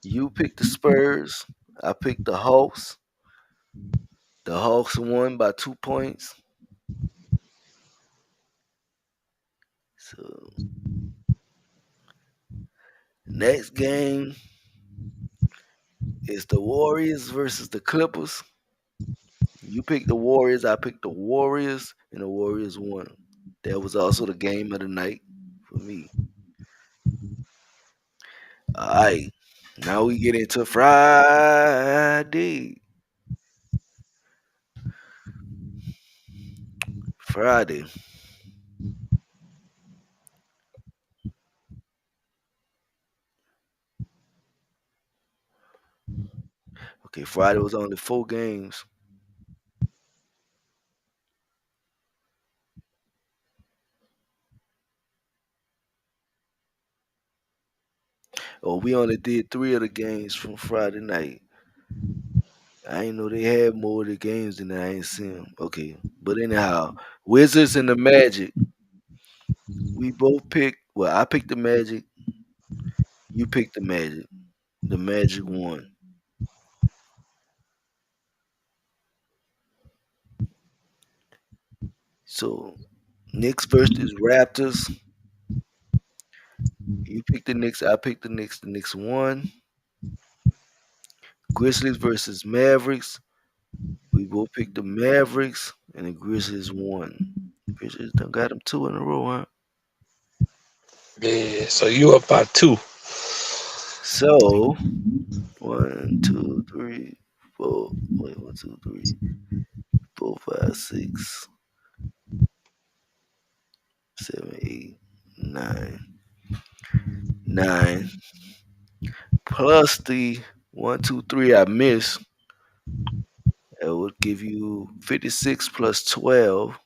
You picked the Spurs. I picked the Hawks. The Hawks won by 2 points. So next game is the Warriors versus the Clippers. You picked the Warriors. I picked the Warriors, and the Warriors won. That was also the game of the night for me. All right. Now we get into Friday. Friday. Okay, Friday was only 4 games. Oh, we only did 3 of the games from Friday night. I ain't know they had more of the games than that. I ain't seen them. Okay, but anyhow, Wizards and the Magic. We both picked. Well, I picked the Magic. You picked the Magic. The Magic won. So Knicks versus Raptors. You picked the Knicks. I picked the Knicks. The Knicks won. Grizzlies versus Mavericks. We both picked the Mavericks, and the Grizzlies won. Grizzlies done got them 2 in a row, huh? Yeah, so you up by 2. So 1, 2, 3, 4. Wait, 1, 2, 3, 4, 5, 6, 7, 8, 9. 9 plus the 1, 2, 3 I missed. That would give you 56 plus 12.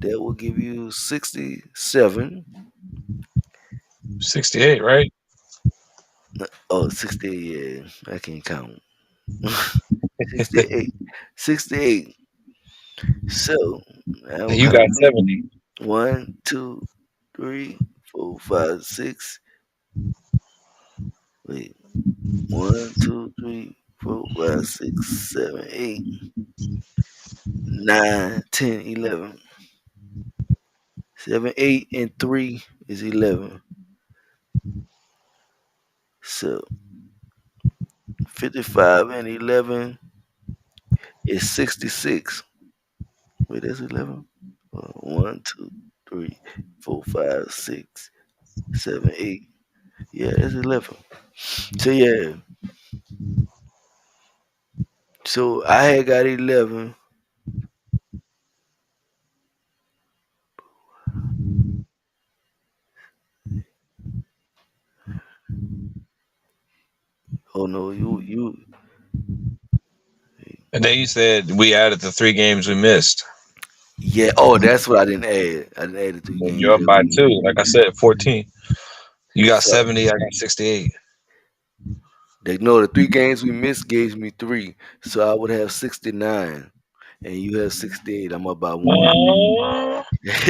That will give you 67. 68, right? Oh, 68, yeah. I can't count. 68. 68. So, now And I'm you got counting. 70. 1, 2, 3, 4, 5, 6. Wait. 1, 2, 3, 4, 5, 6, 7, 8, 9, 10, 11. 7, 8, and 3 is 11. So 55 and 11 is 66. Wait, that's 11. 1, 2, 3, 4, 5, 6, 7, 8. Yeah, that's 11. So yeah, so I had got 11. Oh no, you. And then you said we added the 3 games we missed. Yeah. Oh, that's what I didn't add. I didn't add the three So games you're up that by we. 2. Like I said, 14. You got So 70. I got 68. they know the 3 games we missed gave me 3, so I would have 69, and you have 68. I'm up by one. Uh,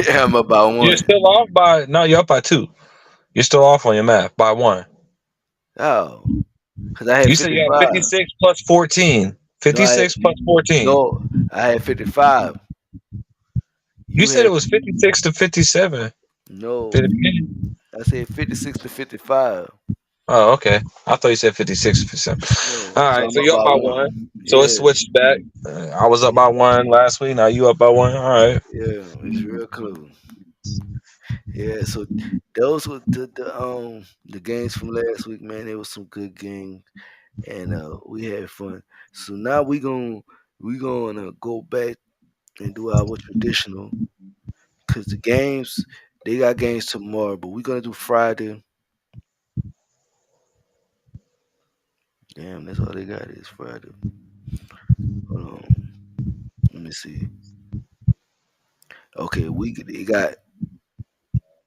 I'm up by you're one. still off by. No, you're up by 2. You're still off on your math by 1. Oh, because I had You said you got 55. 56 plus 14. No, I 56 plus 14. no, I had 55. You You said it had was 56 to 57. no. Did it- I said 56 to 55. Oh, okay. I thought you said 56 to 57. No, All so right, I'm so up you're up by by one. 1. So it Yeah, switched back. I was up by 1 last week. Now you up by 1. All right. yeah, it's real close. Yeah, so those were the games from last week, man. There was some good games, and we had fun. So now we gonna go back and do our traditional, cause the games they got games tomorrow, but we're gonna do Friday. Damn, that's all they got is Friday. Hold on, let me see. Okay, they got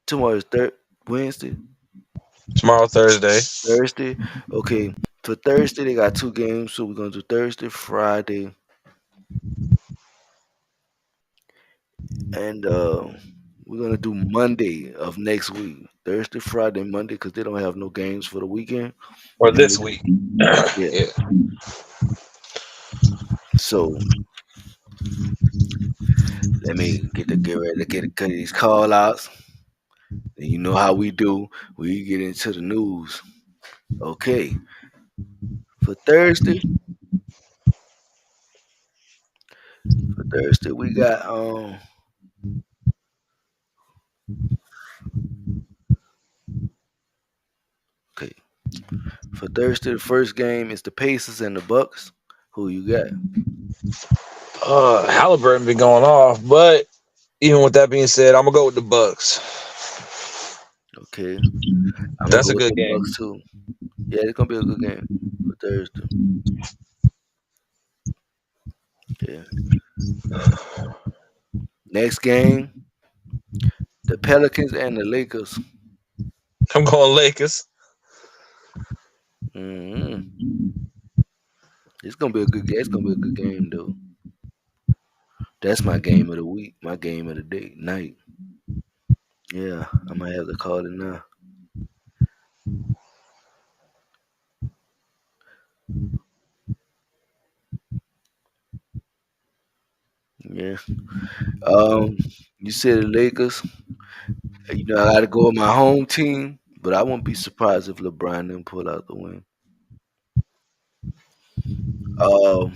tomorrow's third Wednesday, Tomorrow, Thursday. Thursday. Okay, for Thursday they got 2 games, so we're gonna do Thursday, Friday, and we're gonna do Monday of next week. Thursday, Friday, Monday, because they don't have no games for the weekend. Or Then we this do, week. yeah. Yeah. So let me get ready to get cut these call outs. And you know how we do. We get into the news. Okay, for Thursday, we got For Thursday, the first game is the Pacers and the Bucks. Who you got? Halliburton been going off, but even with that being said, I'm gonna go with the Bucks. Okay, I'm gonna That's go a with good the game. Bucks too. Yeah, it's gonna be a good game for Thursday. Yeah. Next game, the Pelicans and the Lakers. I'm going Lakers. hmm It's gonna be a good game. It's gonna be a good game though. That's my game of the week. My game of the day night. Yeah, I might have to call it now. Yeah. Um, you said the Lakers. I got to go with my home team, but I wouldn't be surprised if LeBron didn't pull out the win. Um,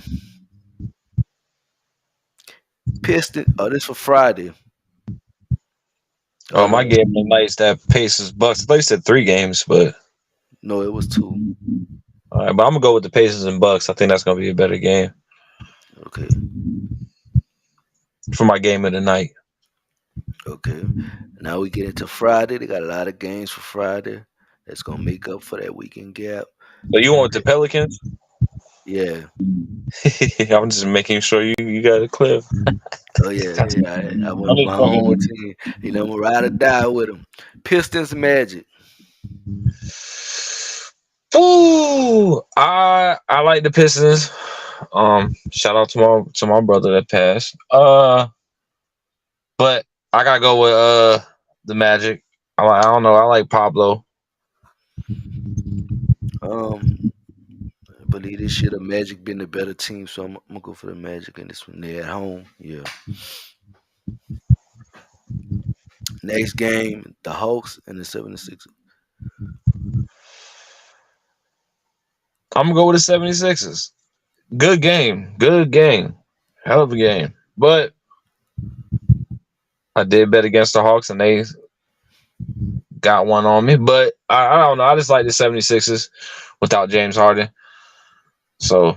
Piston. Oh, this for Friday. Oh My no, game tonight is that Pacers Bucks. I thought you said 3 games, but no, it was two. all right. But I'm gonna go with the Pacers and Bucks. I think that's gonna be a better game Okay, for my game of the night. okay. Now we get into Friday. They got a lot of games for Friday. That's gonna make up for that weekend gap. So you want with the Pelicans? Yeah. I'm just making sure you got it clear. Oh yeah, yeah. I went I'm with just my fucking home with team. I'm gonna ride or die with them. Pistons Magic. you. Ooh, I like the Pistons. Shout out to my brother that passed. But I gotta go with the Magic. I don't know. I like Pablo. Um, I believe this year the Magic been the better team, so I'm gonna go for the Magic in this one. They're at home. Yeah. Next game, the Hawks and the 76ers. I'm gonna go with the 76ers. Good game. Good game. Hell of a game. But I did bet against the Hawks and they got one on me. But I don't know. I just like the 76ers without James Harden. So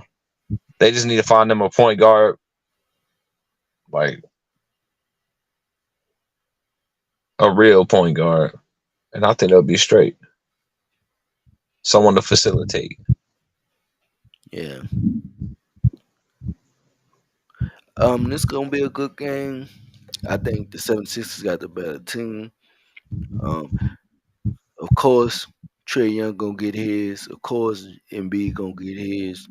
they just need to find them a point guard, like a real point guard. And I think they'll be straight. Someone to facilitate. Yeah. This gonna be a good game. I think the 76ers got the better team. Um, of course, Trey Young gonna get his. Of course, Embiid gonna get his.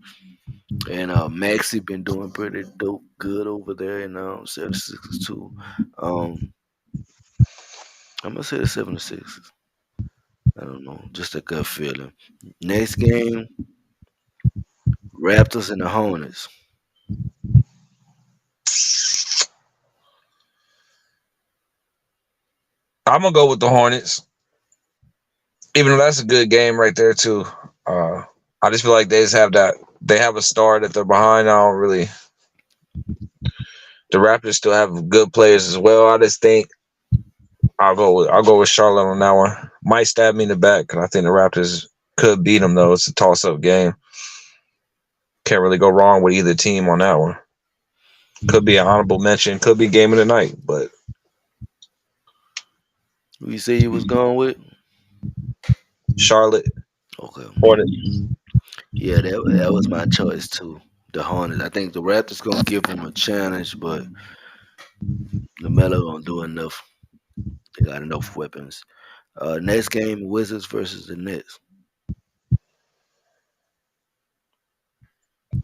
And Maxi been doing pretty dope good over there in 76ers too. Um, I'm gonna say the 76ers. I don't know, just a gut feeling. Next game, Raptors and the Hornets. I'm gonna go with the Hornets. Even though that's a good game right there too. Uh, I just feel like they just have that. They have a star that they're behind. I don't really. The Raptors still have good players as well. I just think I'll go with Charlotte on that one. Might stab me in the back because I think the Raptors could beat them though. It's a toss up game. Can't really go wrong with either team on that one. Could be an honorable mention. Could be game of the night. But Who you say you was going with? Charlotte Okay. Hornets. Yeah, that was my choice too. The Hornets. I think the Raptors gonna give them a challenge, but LaMelo gonna do enough. They got enough weapons. Next game, Wizards versus the Nets.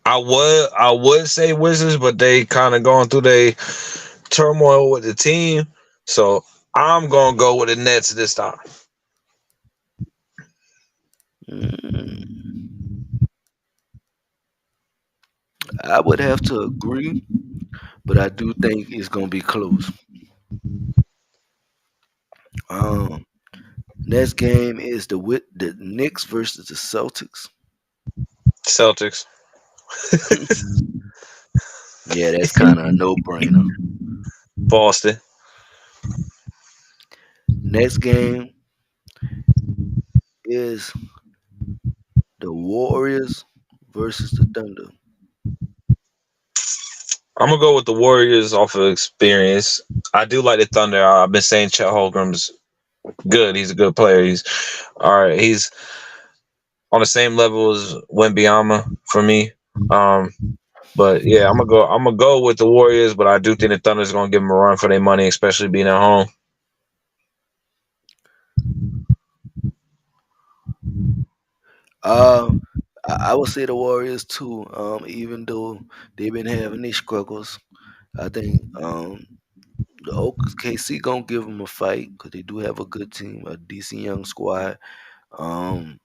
I would say Wizards, but they kind of going through their turmoil with the team. So I'm gonna go with the Nets this time. Mm, I would have to agree, but I do think it's gonna be close. Um, Next game is the Knicks versus the Celtics. Celtics. Yeah, that's kind of a no-brainer. Boston. Next game is the Warriors versus the Thunder. I'm gonna go with the Warriors off of experience. I do like the Thunder. I've been saying Chet Holmgren's good. He's a good player. He's all right. He's on the same level as Wembyama for me. Um, but yeah, I'm gonna go. I'm gonna go with the Warriors, but I do think the Thunder's gonna give them a run for their money, especially being at home. Uh, I would say the Warriors too. Even though they've been having these struggles, I think the OKC gonna give them a fight because they do have a good team, a decent young squad. Um,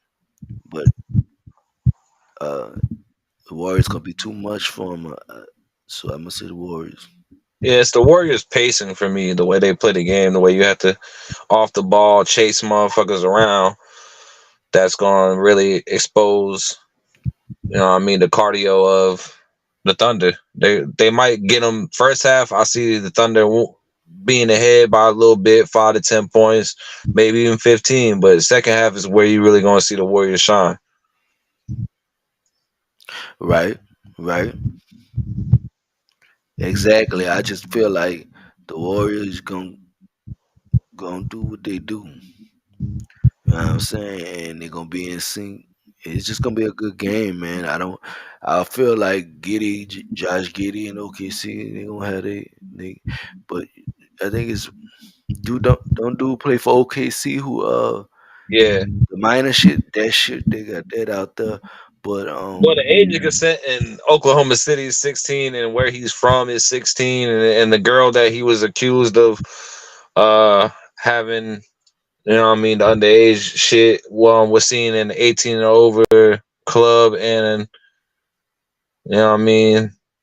but uh, the Warriors gonna be too much for them. So I'm gonna say the Warriors. Yeah, it's the Warriors pacing for me. The way they play the game, the way you have to off the ball chase motherfuckers around. That's gonna really expose, the cardio of the Thunder. They might get them first half. I see the Thunder being ahead by a little bit, 5 to 10 points, maybe even 15. But the second half is where you really gonna see the Warriors shine. Right, right, exactly. I just feel like the Warriors gonna do what they do. You know what I'm saying? And they're gonna be in sync. It's just gonna be a good game, man. I feel like Josh Giddy and OKC, they gonna have they, but I think it's don't do play for OKC who Yeah. the minor shit they got that out there, but Well, the age of consent in Oklahoma City is 16, and where he's from is 16, and the girl that he was accused of having, the underage shit, was seen in the 18 and over club, and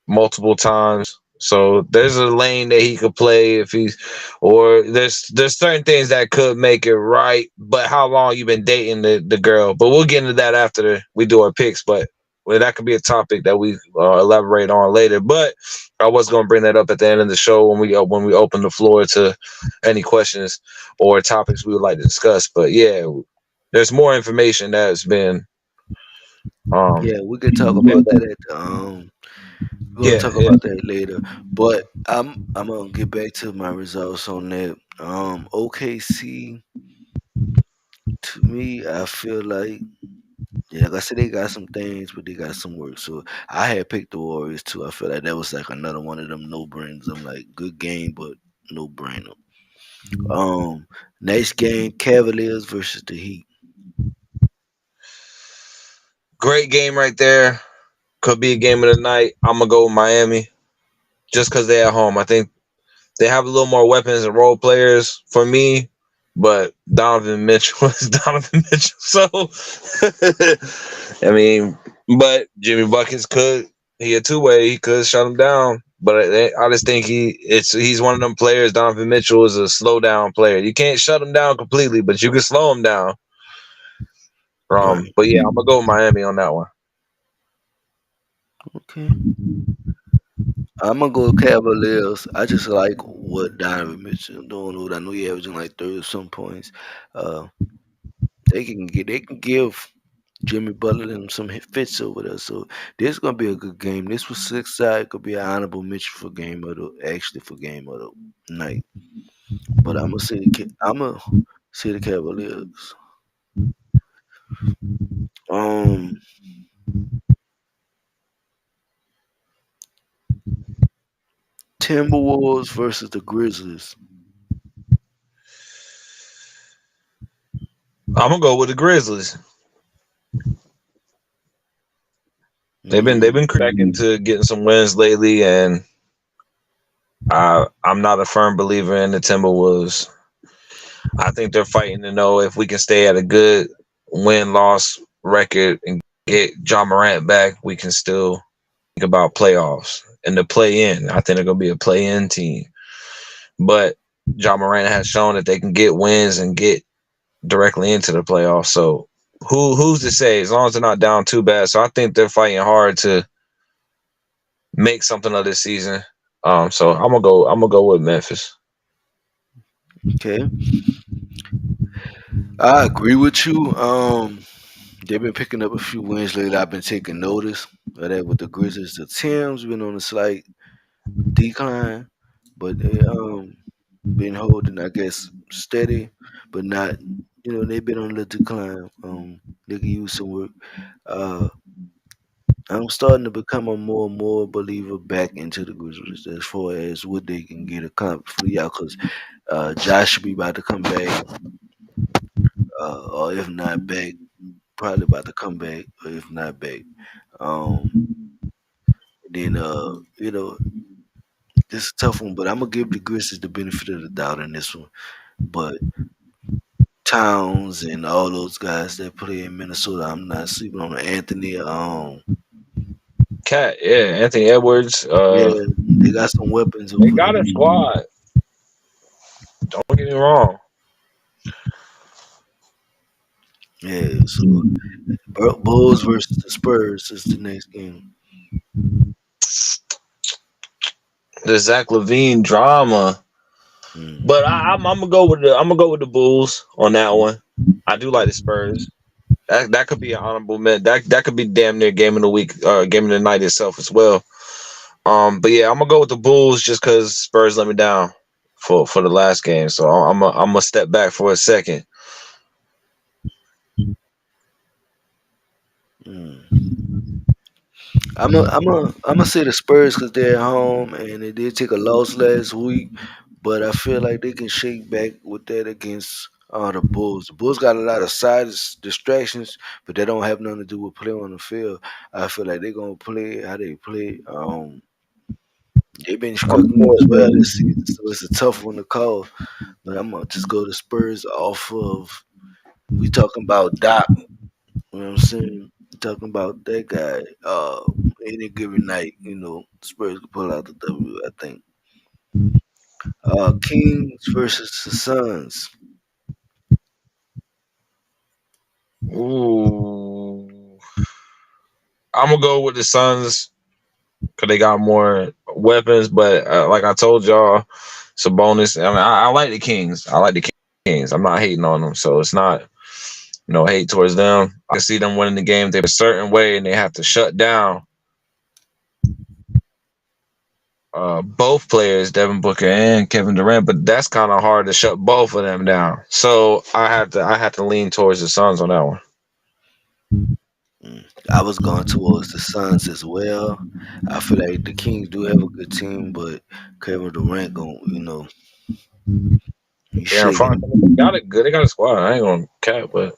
multiple times. So there's a lane that he could play if he's, or there's certain things that could make it right. But how long you been dating the girl? But we'll get into that after we do our picks. But well, that could be a topic that we elaborate on later. But I was going to bring that up at the end of the show when we open the floor to any questions or topics we would like to discuss. But yeah, there's more information that's been yeah, we could talk about that at the we're gonna yeah, talk yeah. about that later. But I'm gonna get back to my results on that. OKC to me, I feel like yeah, like I said, they got some things, but they got some work. So I had picked the Warriors too. I feel like that was like another one of them no brainers. I'm like, good game, but no brainer. Next game, Cavaliers versus the Heat. Great game right there. Could be a game of the night. I'm gonna go with Miami just because they're at home. I think they have a little more weapons and role players for me, but Donovan Mitchell is Donovan Mitchell. So, I mean, but Jimmy Buckets could he a two way. He could shut him down. But I just think he's one of them players. Donovan Mitchell is a slow down player. You can't shut him down completely, but you can slow him down. Right. But yeah, I'm gonna go with Miami on that one. Okay. I'm gonna go Cavaliers. I just like what Donovan Mitchell doing. I know he averaging like 30 some points. Uh, they can give Jimmy Butler and some fits over there. So this is gonna be a good game. This was 6 side. It could be an honorable mention for game of the actually for game of the night. But I'm gonna say the Cavaliers. Um, Timberwolves versus the Grizzlies. I'm gonna go with the Grizzlies. They've Mm, been cracking to getting some wins lately, and I'm not a firm believer in the Timberwolves. I think they're fighting to know if we can stay at a good win loss record and get John Morant back. We can still think about playoffs and the play in. I think they're gonna be a play in team, but John Morant has shown that they can get wins and get directly into the playoffs. So who's to say? As long as they're not down too bad, so I think they're fighting hard to make something of this season. So I'm gonna go with Memphis. okay, I agree with you. they've been picking up a few wins lately. I've been taking notice of that with the Grizzlies. The Tim's been on a slight decline, but they been holding, I guess, steady, but not. They've been on the decline. They can use some work. Uh, I'm starting to become a more and more believer back into the Grizzlies as far as what they can get accomplished for y'all. Because Josh should be about to come back, or if not back, probably about to come back, or if not back. Um, then this is a tough one, but I'm gonna give the Grizzlies the benefit of the doubt in this one. But Towns and all those guys that play in Minnesota, I'm not sleeping on Anthony. Cat, yeah, Anthony Edwards. Yeah, they got some weapons They over got a there. squad. Don't get me wrong. Yeah, so Bulls versus the Spurs is the next game. The Zach Levine drama, Mm. but I'm gonna go with the Bulls on that one. I do like the Spurs. That could be an honorable man. That could be damn near game of the week, game of the night itself as well. But yeah, I'm gonna go with the Bulls just because Spurs let me down for the last game. So I'm gonna step back for a second. Mm. I'm gonna say the Spurs because they're at home and they did take a loss last week, but I feel like they can shake back with that against the Bulls. The Bulls got a lot of side distractions, but they don't have nothing to do with playing on the field. I feel like they're gonna play how they play. They've been I'm struggling as well going this season, so it's a tough one to call. But I'm gonna just go to Spurs off of we talking about Doc. You know what I'm saying? Talking about that guy. Any given night, Spurs can pull out the W. I think. Kings versus the Suns. Ooh, I'm gonna go with the Suns because they got more weapons. But like I told y'all, it's a bonus. I mean, I like the Kings. I like the Kings. I'm not hating on them, so it's not no hate towards them. I can see them winning the game. They're a certain way, and they have to shut down both players, Devin Booker and Kevin Durant. But that's kind of hard to shut both of them down. So I have to lean towards the Suns on that one. Mm. I was going towards the Suns as well. I feel like the Kings do have a good team, but Kevin Durant going, he's Darren Fox shaking. got it good. They got a squad. I ain't gonna cap, but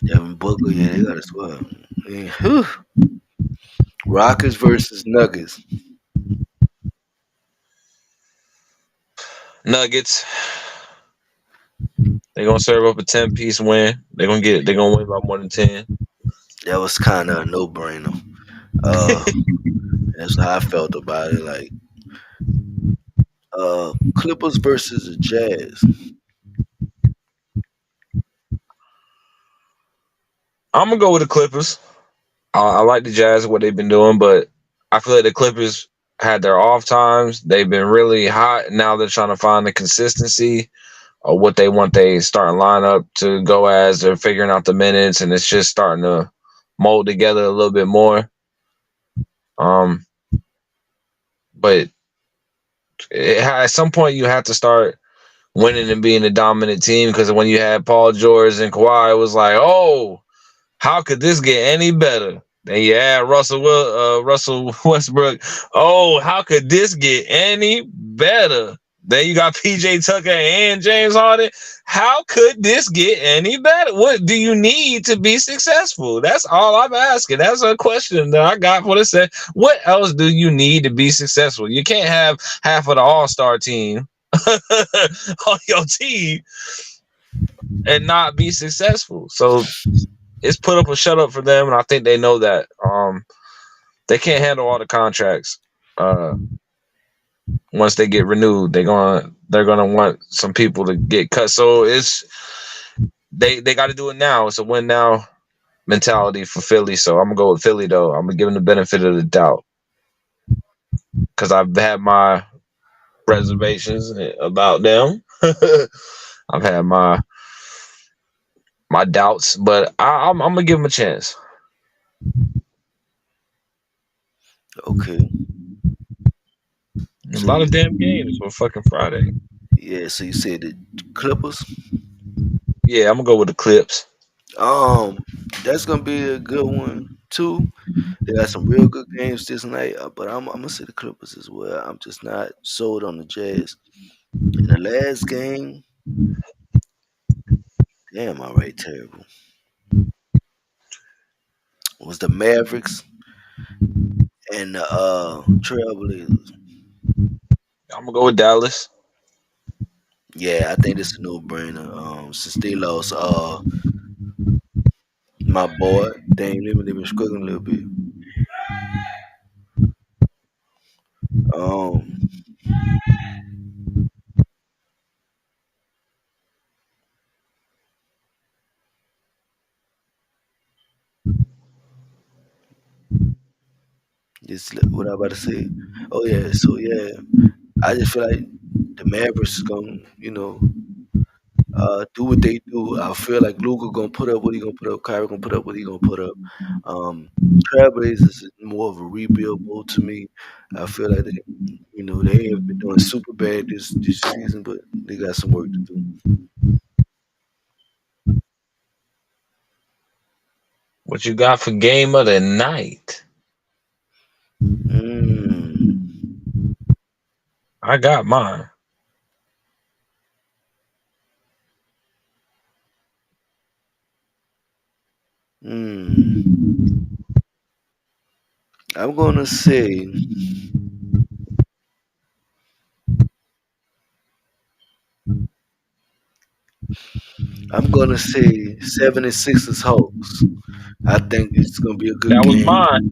Devin Booker, yeah, they got a squad. Yeah. Whew. Rockets versus Nuggets. Nuggets. They're gonna serve up a 10-piece win. They're gonna win by more than 10. That was kind of a no-brainer. Uh, that's how I felt about it. Like Clippers versus the Jazz. I'm gonna go with the Clippers. I like the Jazz what they've been doing, but I feel like the Clippers had their off times. They've been really hot. Now they're trying to find the consistency of what they want they starting lineup to go as. They're figuring out the minutes, and it's just starting to mold together a little bit more. Um, but at some point you have to start winning and being a dominant team because when you had Paul George and Kawhi, it was like, oh, how could this get any better? Then you had Russell Westbrook. Oh, how could this get any better? Then you got PJ Tucker and James Harden. How could this get any better? What do you need to be successful? That's all I'm asking. That's a question that I got for the set. What else do you need to be successful? You can't have half of the All-Star team on your team and not be successful. So it's put up or shut up for them, and I think they know that. They can't handle all the contracts. Once they get renewed, they're gonna want some people to get cut. So they got to do it now. It's a win now mentality for Philly. So I'm gonna go with Philly though. I'm gonna give them the benefit of the doubt because I've had my reservations about them. I've had my my doubts, but I'm gonna give him a chance. Okay. A So lot you, of damn games for fucking Friday. yeah, so you said the Clippers. Yeah, I'm gonna go with the Clips. Um, that's gonna be a good one too. They got some real good games this night, but I'm gonna say the Clippers as well. I'm just not sold on the Jazz. In the last game, damn, I rate terrible. Was the Mavericks and the Trailblazers. I'm gonna go with Dallas. Yeah, I think this is a no brainer. Since they lost my boy, Dame Limit, they've been struggling a little bit. Um, just what I about to say. Oh yeah, so yeah, I just feel like the Mavericks is gonna, do what they do. I feel like Luka gonna put up what he gonna put up. Kyrie gonna put up what he gonna put up. Um, Trailblazers is more of a rebuild mode to me. I feel like they ain't been doing super bad this season, but they got some work to do. What you got for game of the night? Mm, I got mine. mm. I'm gonna say I'm gonna say 76ers Hawks. I think it's gonna be a good That was game. mine.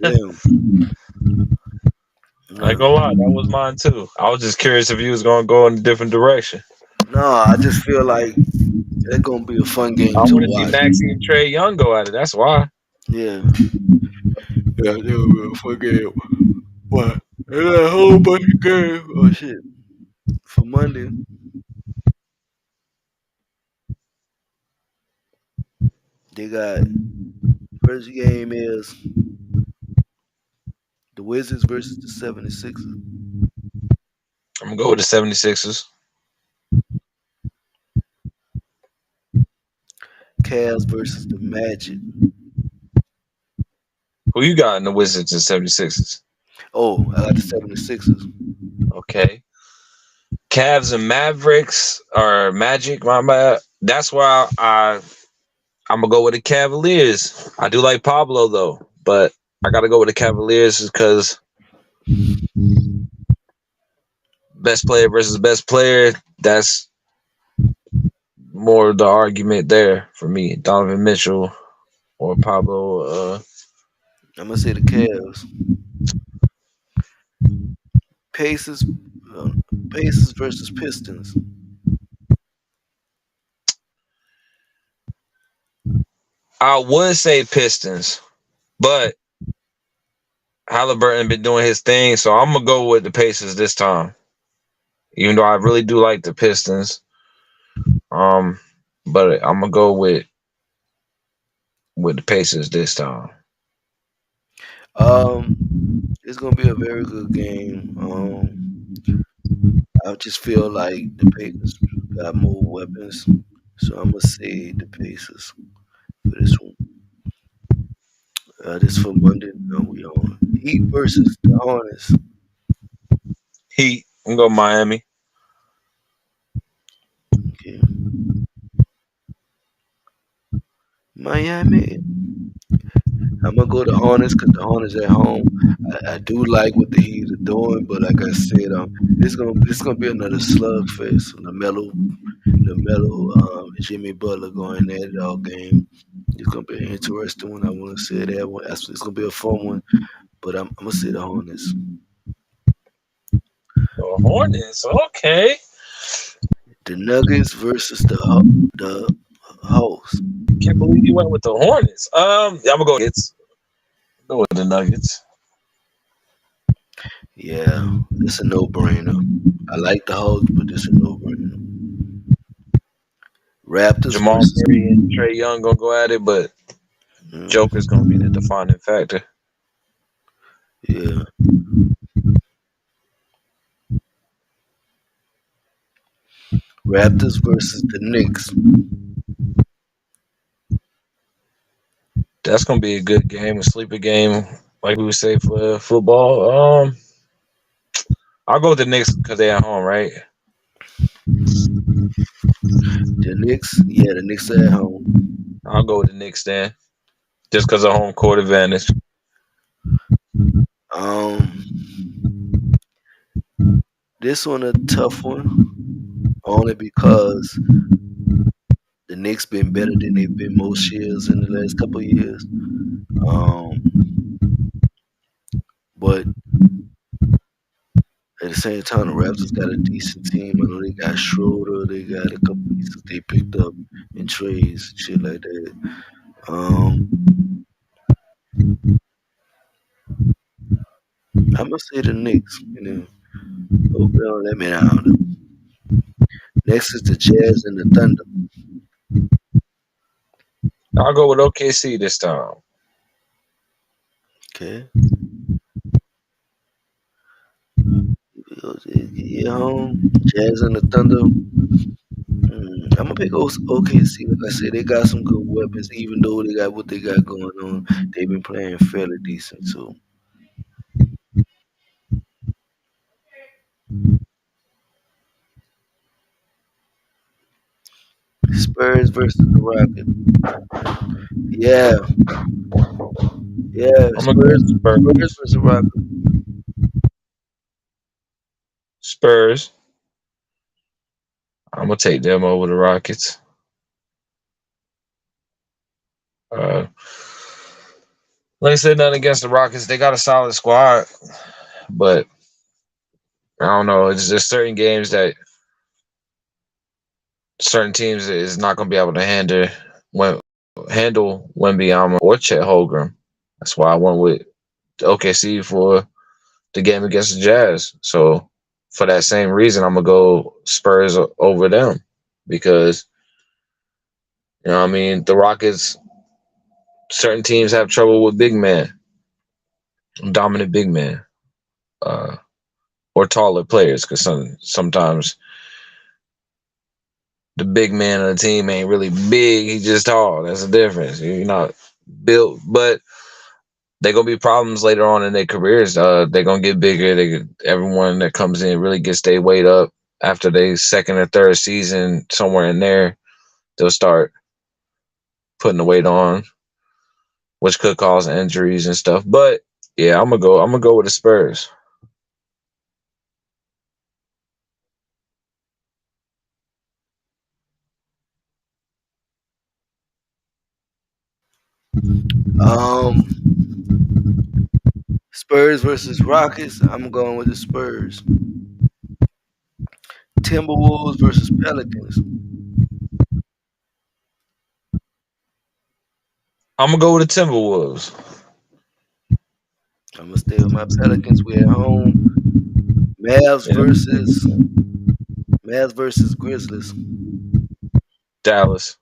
Yeah. I ain't Yeah. gonna lie, that was mine too. I was just curious if you was gonna go in a different direction. No, I just feel like it's gonna be a fun game I to want to see watch. Maxie and Trey Young go at it. That's why. Yeah. Yeah, it's gonna be a fun game. What? They got a whole bunch of games. Oh shit. For Monday, they got first game is the Wizards versus the 76ers. I'm gonna go with the 76ers. Cavs versus the Magic. Who you got in the Wizards and 76ers? Oh, I got the 76ers. Okay. Cavs and Mavericks or Magic, my bad. That's why I'm gonna go with the Cavaliers. I do like Pablo though, but I gotta go with the Cavaliers because best player versus best player. That's more the argument there for me. Donovan Mitchell or Pablo. I'm gonna say the Cavs. Pacers, uh, Pacers versus Pistons. I would say Pistons, but Halliburton been doing his thing, so I'm gonna go with the Pacers this time. Even though I really do like the Pistons, um, but I'm gonna go with the Pacers this time. Um, it's gonna be a very good game. I just feel like the Pacers got more weapons, so I'm gonna say the Pacers for this one. This for Monday. Now we on Heat versus the Hornets. Heat, I'm gonna go Miami. Okay, Miami. I'm gonna go to Hornets because the Hornets at home. I do like what the Heat are doing, but like I said, this gonna be another slugfest. Lamelo, Jimmy Butler going at it all game. It's gonna be an interesting one. I want to say that one. It's gonna be a fun one, but I'm gonna say the Hornets. The Hornets, okay. The Nuggets versus the Hawks. Can't believe you went with the Hornets. Yeah, I'm gonna go Nuggets. Go with the Nuggets. Yeah, it's a no brainer. I like the Hawks, but it's a no brainer. Raptors Jamal versus Murray and Trey Young gonna go at it, but mm, Joker's gonna be the defining factor. yeah. Raptors versus the Knicks. That's gonna be a good game, a sleeper game, like we would say for football. I'll go with the Knicks because they're at home, right? The Knicks, yeah, the Knicks are at home. I'll go with the Knicks then, just because of home court advantage. Um, this one a tough one, only because the Knicks been better than they've been most years in the last couple of years. Um, but at the same time, the Raptors got a decent team. I know they got Schroeder, they got a couple pieces they picked up in trades, shit like that. Um, I'm gonna say the Knicks. You know, hope they don't let me down. Next is the Jazz and the Thunder. I'll go with OKC this time. Okay, yeah, Jazz and the Thunder. I'm gonna pick OKC. Like I said, they got some good weapons. Even though they got what they got going on, they've been playing fairly decent too. Spurs versus the Rockets. Yeah, yeah. I'm gonna go with Spurs Spurs. versus Rockets. Spurs. I'm gonna take them over the Rockets. Uh, like I said, nothing against the Rockets. They got a solid squad, but I don't know. It's just certain games that certain teams is not gonna be able to handle Wembyama or Chet Holmgren. That's why I went with OKC for the game against the Jazz. So for that same reason, I'm gonna go Spurs over them because you know what I mean the Rockets. Certain teams have trouble with big men, dominant big men, uh, or taller players because sometimes the big man of the team ain't really big. He's just tall. That's the difference. You're not built, but they're gonna be problems later on in their careers. They're gonna get bigger. Everyone that comes in really gets their weight up after their second or third season, somewhere in there. They'll start putting the weight on, which could cause injuries and stuff. But yeah, I'm gonna go. I'm gonna go with the Spurs. Um, Spurs versus Rockets. I'm going with the Spurs. Timberwolves versus Pelicans. I'm gonna go with the Timberwolves. I'm gonna stay with my Pelicans. We at home. Mavs Yeah, versus Mavs versus Grizzlies. Dallas.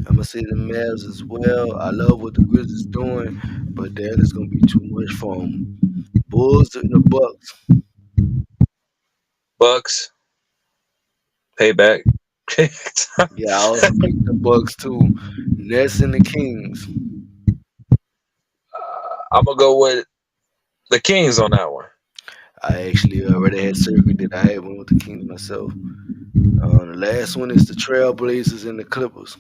I'm gonna say the Mavs as well. I love what the Grizzlies doing, but that is gonna be too much for them. Bulls and the Bucks. Bucks. Payback. Yeah, I also picked the Bucks too. Nets and the Kings. I'm gonna go with the Kings on that one. I actually already had circled that I had one with the Kings myself. The last one is the Trailblazers and the Clippers.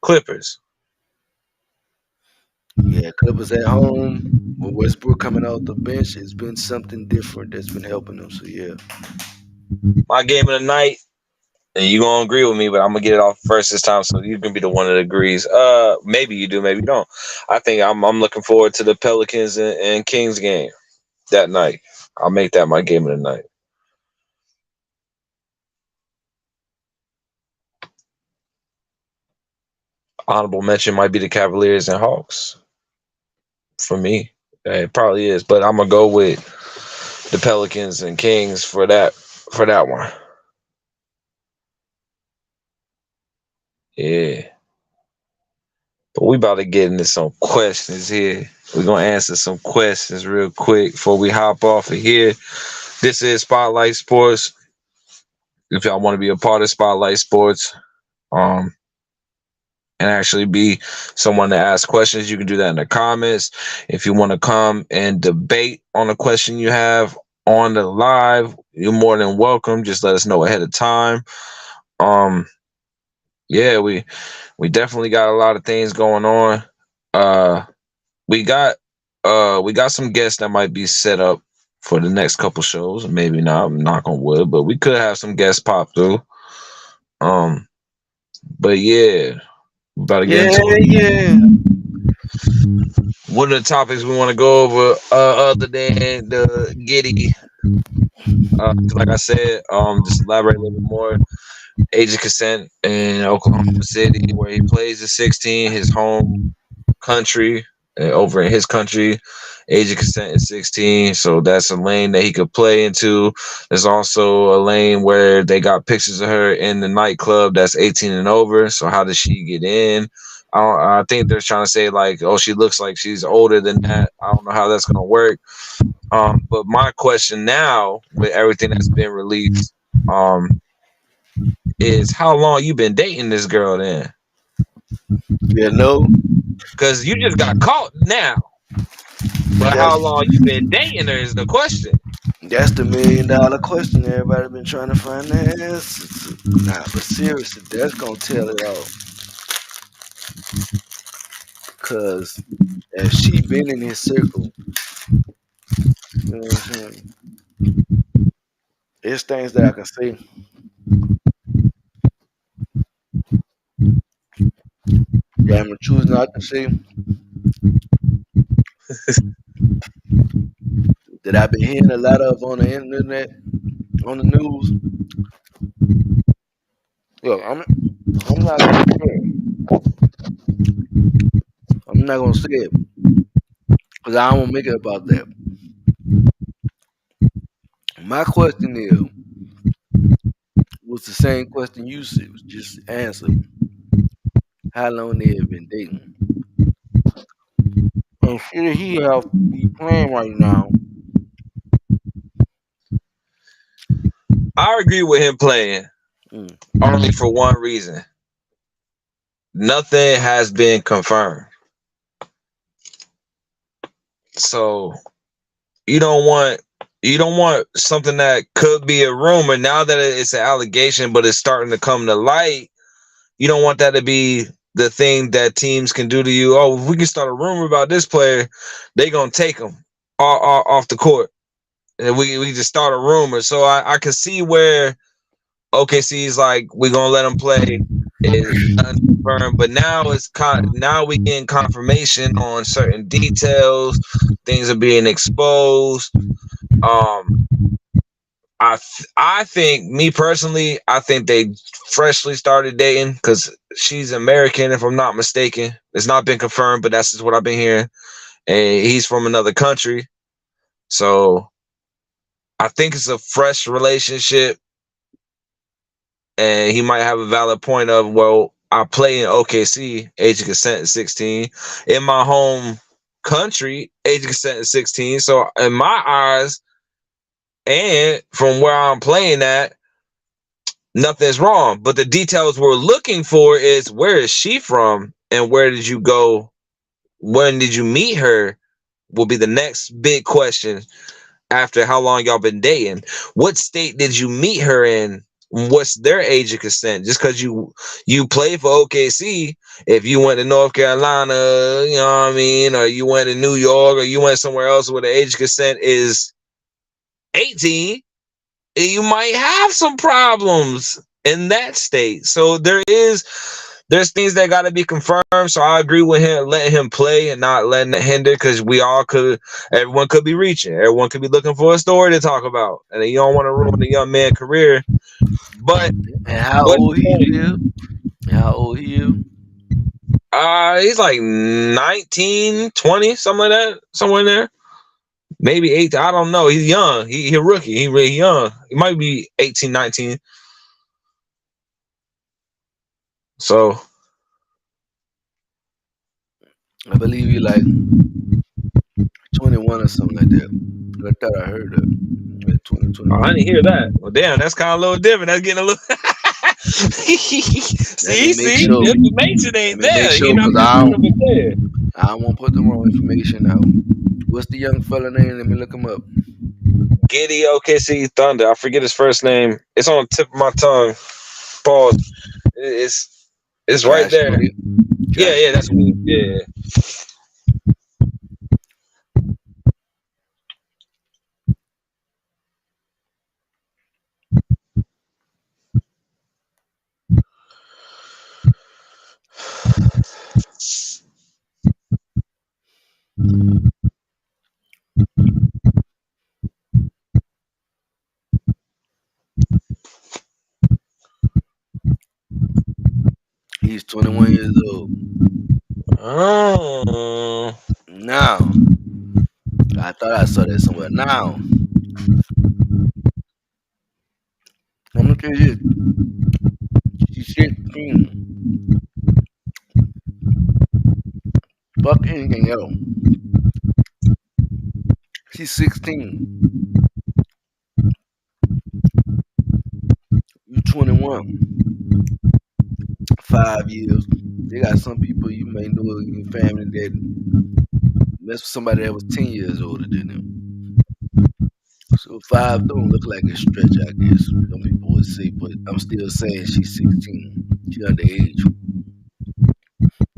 Clippers. Yeah, Clippers at home. With Westbrook coming out the bench, it's been something different that's been helping them. So yeah. My game of the night, and you gonna agree with me, but I'm gonna get it off first this time, so you can be the one that agrees. Maybe you do, maybe you don't. I think I'm looking forward to the Pelicans and Kings game that night. I'll make that my game of the night. Honorable mention might be the Cavaliers and Hawks for me. It probably is, but I'm gonna go with the Pelicans and Kings for that one. Yeah. But we about to get into some questions here. We're gonna answer some questions real quick before we hop off of here. This is Spotlight Sports. If y'all want to be a part of Spotlight Sports, and actually be someone to ask questions, you can do that in the comments. If you want to come and debate on a question you have on the live, you're more than welcome. Just let us know ahead of time. Yeah, we definitely got a lot of things going on. We got some guests that might be set up for the next couple shows. Maybe not. I'm knock on wood, but we could have some guests pop through. But yeah, about to get into it. What are the topics we want to go over other than the Giddy? Like I said, just elaborate a little bit more. Age of consent in Oklahoma City, where he plays at 16, his home country, over in his country. Age of consent is 16, so that's a lane that he could play into. There's also a lane where they got pictures of her in the nightclub that's 18 and over. So how does she get in? I think they're trying to say like, oh, she looks like she's older than that. I don't know how that's gonna work. But my question now, with everything that's been released, is how long you been dating this girl then? Yeah, no. Because you just got caught now. But how long you been dating her is the question. That's the $1 million question everybody been trying to find the answer to. Nah, but seriously, that's gonna tell it all. Cause if she been in his circle, you know what I'm saying? It's things that I can say. Yeah, I'm choosing not to say that I've been hearing a lot of on the internet, on the news. Look, I'm not gonna say it. I'm not gonna say it because I don't want to make it about that. My question was the same question you said. Was just answer. How long they have been dating? And should he have be playing right now? I agree with him playing, only for one reason. Nothing has been confirmed. So you don't want something that could be a rumor. Now that it's an allegation, but it's starting to come to light, you don't want that to be the thing that teams can do to you. Oh, if we can start a rumor about this player, they gonna take him off the court, and we just start a rumor. So I can see where OKC's like, we're gonna let him play. It's unconfirmed, but now now we getting confirmation on certain details. Things are being exposed. I think, me personally, I think they freshly started dating because she's American, if I'm not mistaken. It's not been confirmed, but that's just what I've been hearing. And he's from another country, so I think it's a fresh relationship. And he might have a valid point of, well, I play in OKC, age of consent is 16. In my home country, age of consent is 16. So in my eyes, and from where I'm playing at, nothing's wrong. But the details we're looking for is, where is she from and where did you go? When did you meet her? Will be the next big question after how long y'all been dating. What state did you meet her in? What's their age of consent? Just because you play for OKC, if you went to North Carolina, you know what I mean, or you went to New York, or you went somewhere else where the age of consent is 18, you might have some problems in that state. So there's things that got to be confirmed. So I agree with him, letting him play and not letting it hinder, because everyone could be reaching. Everyone could be looking for a story to talk about. And you don't want to ruin the young man's career. But and how old he is? How old he is? He's like 19, 20, something like that. Somewhere in there. maybe 18. I don't know. He's young. He a rookie. He really young. He might be 18, 19. So I believe he like 21 or something like that. I thought I heard that. Like 20, I 21. didn't hear that. Well, damn, that's kind of a little different. That's getting a little. Let me make see, sure. the information Let ain't me make there. sure You know, because there. I don't want to put the wrong information out. What's the young fella name? Let me look him up. Giddy OKC Thunder. I forget his first name. It's on the tip of my tongue. Pause. It's right Josh there. Giddey. Yeah, Josh that's Giddey. me. Yeah. He's 21 years old. Oh. Now, I thought I saw that somewhere. Now, I'm looking at this. She's 16. Fuck anything else. She's 16. You 21. 5 years. They got some people you may know in your family that mess with somebody that was 10 years older than them. So 5 don't look like a stretch, I guess. Some people would say, but I'm still saying she's 16. She underage.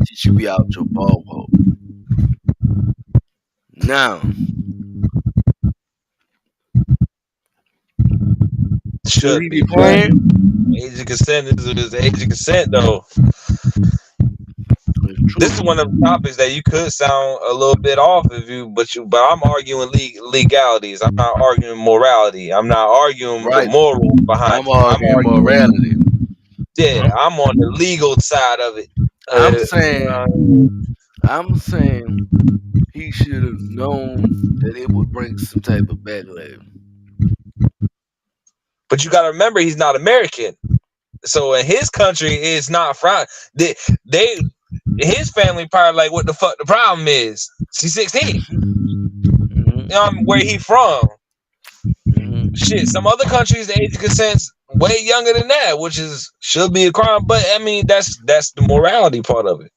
She should be out your ballpark. Now, should Should he be, be but playing? age of consent is age of consent though. It's This is true. one of the topics that you could sound a little bit off of but I'm arguing legalities. I'm not arguing morality. I'm not arguing the Right. moral behind I'm it. I'm arguing arguing, morality. yeah, I'm on the legal side of it. I'm You know, saying, I'm saying he should have known that it would bring some type of backlash. but you got to remember, he's not American. So in his country, it's not frown. They his family probably like, what the fuck the problem is? She's 16. Mm-hmm. You know where he from? Mm-hmm. Shit, some other countries the age of consent's way younger than that, which is should be a crime. But I mean, that's the morality part of it.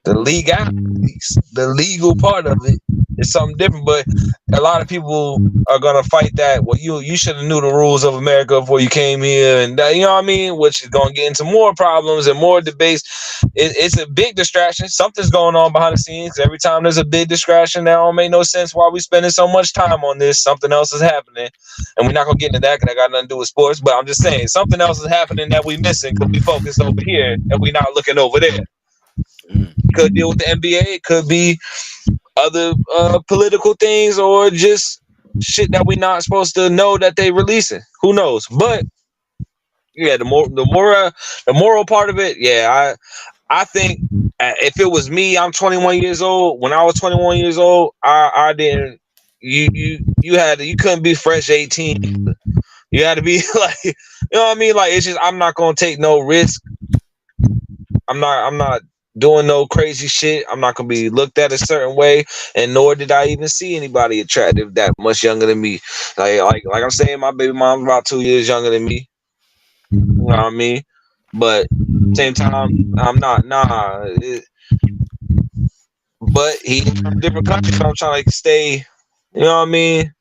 The legalities, the legal part of it is something different. But a lot of people are gonna fight that. Well, you should have knew the rules of America before you came here, and you know what I mean. Which is gonna get into more problems and more debates. It's a big distraction. Something's going on behind the scenes. Every time there's a big distraction, that don't make no sense. Why we spending so much time on this? Something else is happening, and we're not gonna get into that because that got nothing to do with sports. But I'm just saying something else is happening that we missing because we focused over here and we not looking over there. Could deal with the NBA. It could be other political things or just shit that we not supposed to know that they releasing. Who knows? But yeah, the moral part of it. Yeah, I think if it was me, I'm 21 years old. When I was 21 years old, I didn't. You couldn't be fresh 18. You had to be like, you know what I mean? Like, it's just, I'm not gonna take no risk. I'm not doing no crazy shit. I'm not gonna be looked at a certain way, and nor did I even see anybody attractive that much younger than me. Like I'm saying, my baby mom's about 2 years younger than me. You know what I mean? But same time, I'm not. But he's from a different country, so I'm trying to stay. You know what I mean?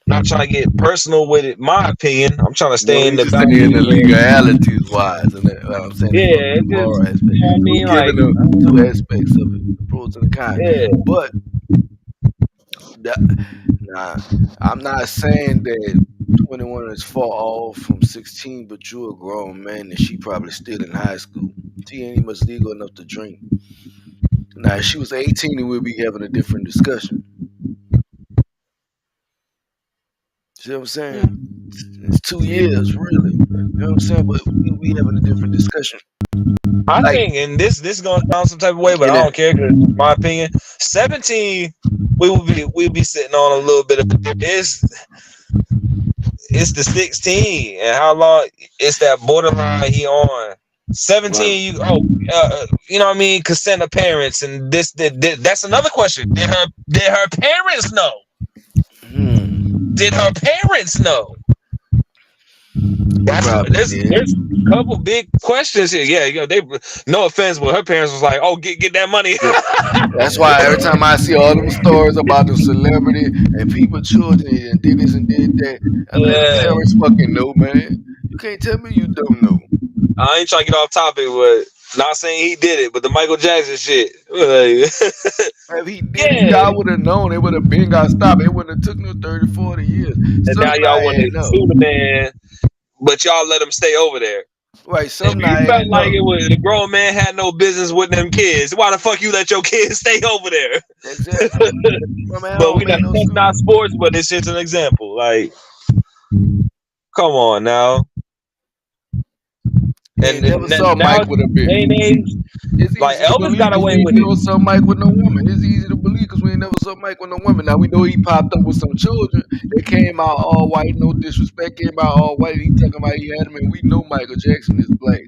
Not trying to get personal with it. My opinion. I'm trying to No, stay in you the just stay in the boundaries. legalities wise, and that, I'm saying Yeah, from the it's just, moral aspect. you know what I We're mean? giving Like, them two aspects of it, the pros and the cons. yeah. But nah, I'm not saying that 21 is far off from 16, but you're a grown man and she probably still in high school. She ain't much legal enough to drink. Now, if she was 18, then we'd be having a different discussion. See what I'm saying? It's 2 years, really. You know what I'm saying? But we having a different discussion. I Like, think, and this is gonna sound some type of way, but and I it, don't care because my opinion. 17 we'll be sitting on a little bit of it's the 16 and how long it's that borderline he on 17. You know what I mean, consent of parents and that's another question. Did her parents know? Did her parents know? There's a couple big questions here. Yeah, they no offense, but her parents was like, "Oh, get that money." That's why every time I see all them stories about the celebrity and people, children, and did this and did that, I'm like, the parents fucking know, man. You can't tell me you don't know. I ain't trying to get off topic, but not saying he did it, but the Michael Jackson shit. If he did it, y'all would have known. It would have been got stopped. It wouldn't have took no 30, 40 years. And now y'all want to sue the man, but y'all let him stay over there. Right, if you felt like it was the grown man had no business with them kids, why the fuck you let your kids stay over there? Exactly. But we not sports, but it's just an example. Like, come on now. And never saw Mike with a bitch. Like Elvis got away with it. We never saw Mike with no woman. It's easy to believe because we never saw Mike with no woman. Now we know he popped up with some children. They came out all white, no disrespect. Came out all white. He talking about he had them, and we know Michael Jackson is black.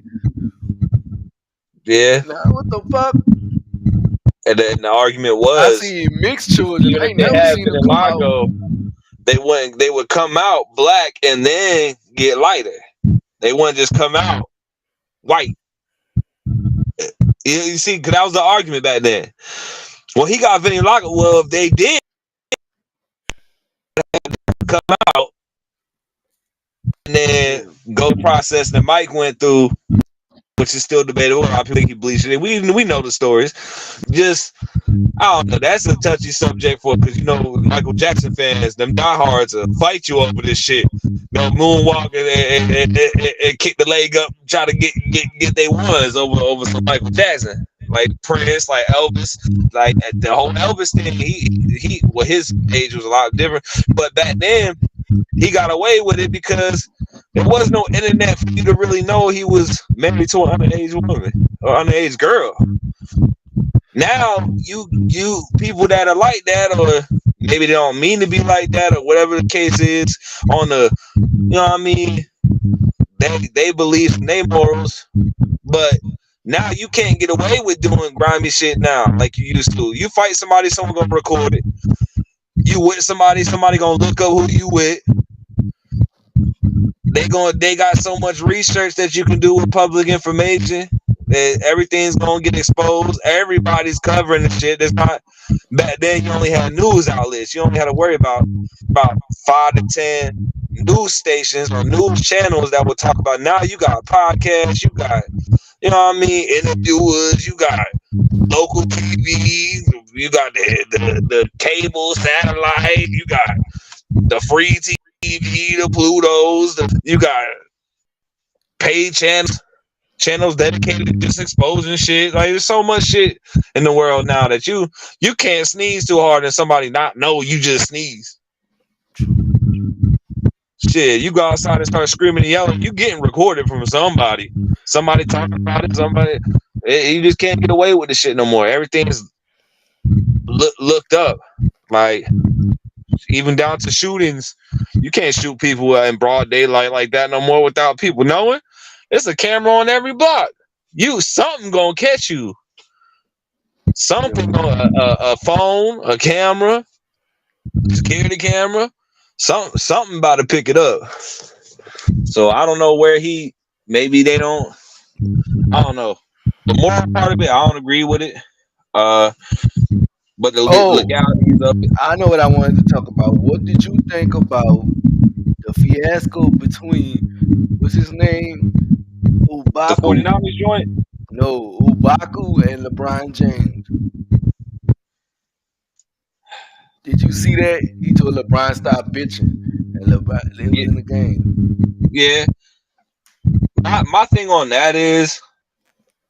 Yeah. Now what the fuck? And then the argument was, I see mixed children. I ain't never seen them come out. They would come out black and then get lighter. They wouldn't just come out white. You see, because that was the argument back then. Well, he got Vinny Locker. Well, if they did come out and then go process that Mike went through, which is still debatable. A lot of people think he bleached it. We know the stories. Just, I don't know. That's a touchy subject for, because you know Michael Jackson fans, them diehards will fight you over this shit. You know, moonwalk and kick the leg up, try to get their ones over some Michael Jackson, like Prince, like Elvis, like the whole Elvis thing. He well, his age was a lot different, but back then he got away with it because there was no internet for you to really know he was married to an underage woman or underage girl. Now you people that are like that, or maybe they don't mean to be like that, or whatever the case is, on the, you know what I mean, they believe in their morals, but now you can't get away with doing grimy shit now like you used to. You fight somebody, someone gonna record it. You with somebody gonna look up who you with. They got so much research that you can do with public information. Everything's gonna get exposed. Everybody's covering the shit. There's not, back then you only had news outlets. You only had to worry about 5 to 10 news stations or news channels that would talk about. Now you got podcasts, you got, you know what I mean, interviewers, you got local TV, you got the cable satellite, you got the free TV, the Plutos, you got paid channels dedicated to just exposing shit. Like, there's so much shit in the world now that you can't sneeze too hard and somebody not know you just sneeze. Shit, you go outside and start screaming and yelling, you getting recorded from somebody talking about it. You just can't get away with the shit no more. Everything's looked up. Like, even down to shootings, you can't shoot people in broad daylight like that no more without people knowing. There's a camera on every block. Something gonna catch you. Something, a phone, a camera, security camera, something about to pick it up. So I don't know where maybe they don't. I don't know. The moral part of it, I don't agree with it. But the legalities of it. I know what I wanted to talk about. What did you think about the fiasco between, what's his name? Ubaku. The 49ers joint? No, Ubaku and LeBron James. Did you see that? He told LeBron stop bitching, and LeBron, they was in the game. Yeah. My thing on that is,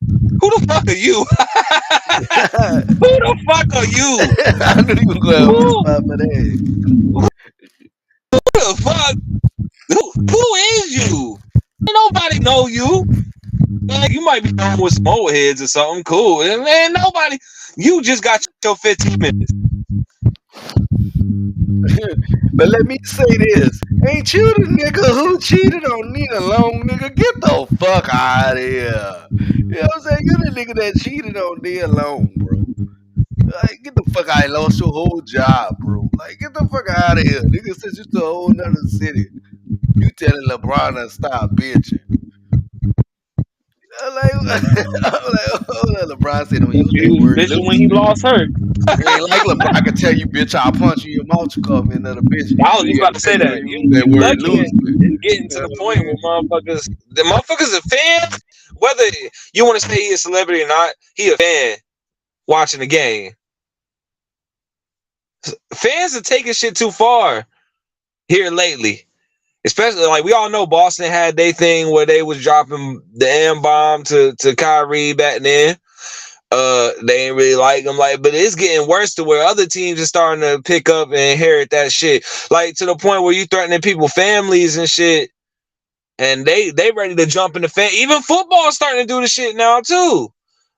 who the fuck are you? Who the fuck are you? I knew you were going to for that. Who the fuck? Who is you? Ain't nobody know you. Man, you might be known with some old heads or something. Cool. Man, nobody. You just got your 15 minutes. But let me say this. Ain't you the nigga who cheated on Nia Long, nigga? Get the fuck out of here. You know what I'm saying? You the nigga that cheated on Nia Long, bro. Like, get the fuck out. Lost your whole job, bro. Like, get the fuck out of here. Nigga sent you to a whole nother city. You telling LeBron to stop bitching. I'm like, hold on, LeBron said, don't use He that was word bitching when he loosely. lost her. You ain't like LeBron. I can tell you, bitch, I'll punch you in your mouth. You call me another bitch. I was But just he about had to to tell say you, that. don't use that You word lucky loosely. in getting You to know the what I point mean? where the motherfuckers are fans. Whether you want to say he a celebrity or not, he a fan watching the game. Fans are taking shit too far here lately. Especially like we all know Boston had their thing where they was dropping the M bomb to Kyrie back then. They ain't really like him, like, but it's getting worse to where other teams are starting to pick up and inherit that shit, like to the point where you threatening people families and shit, and they ready to jump in the fan. Even football starting to do the shit now too.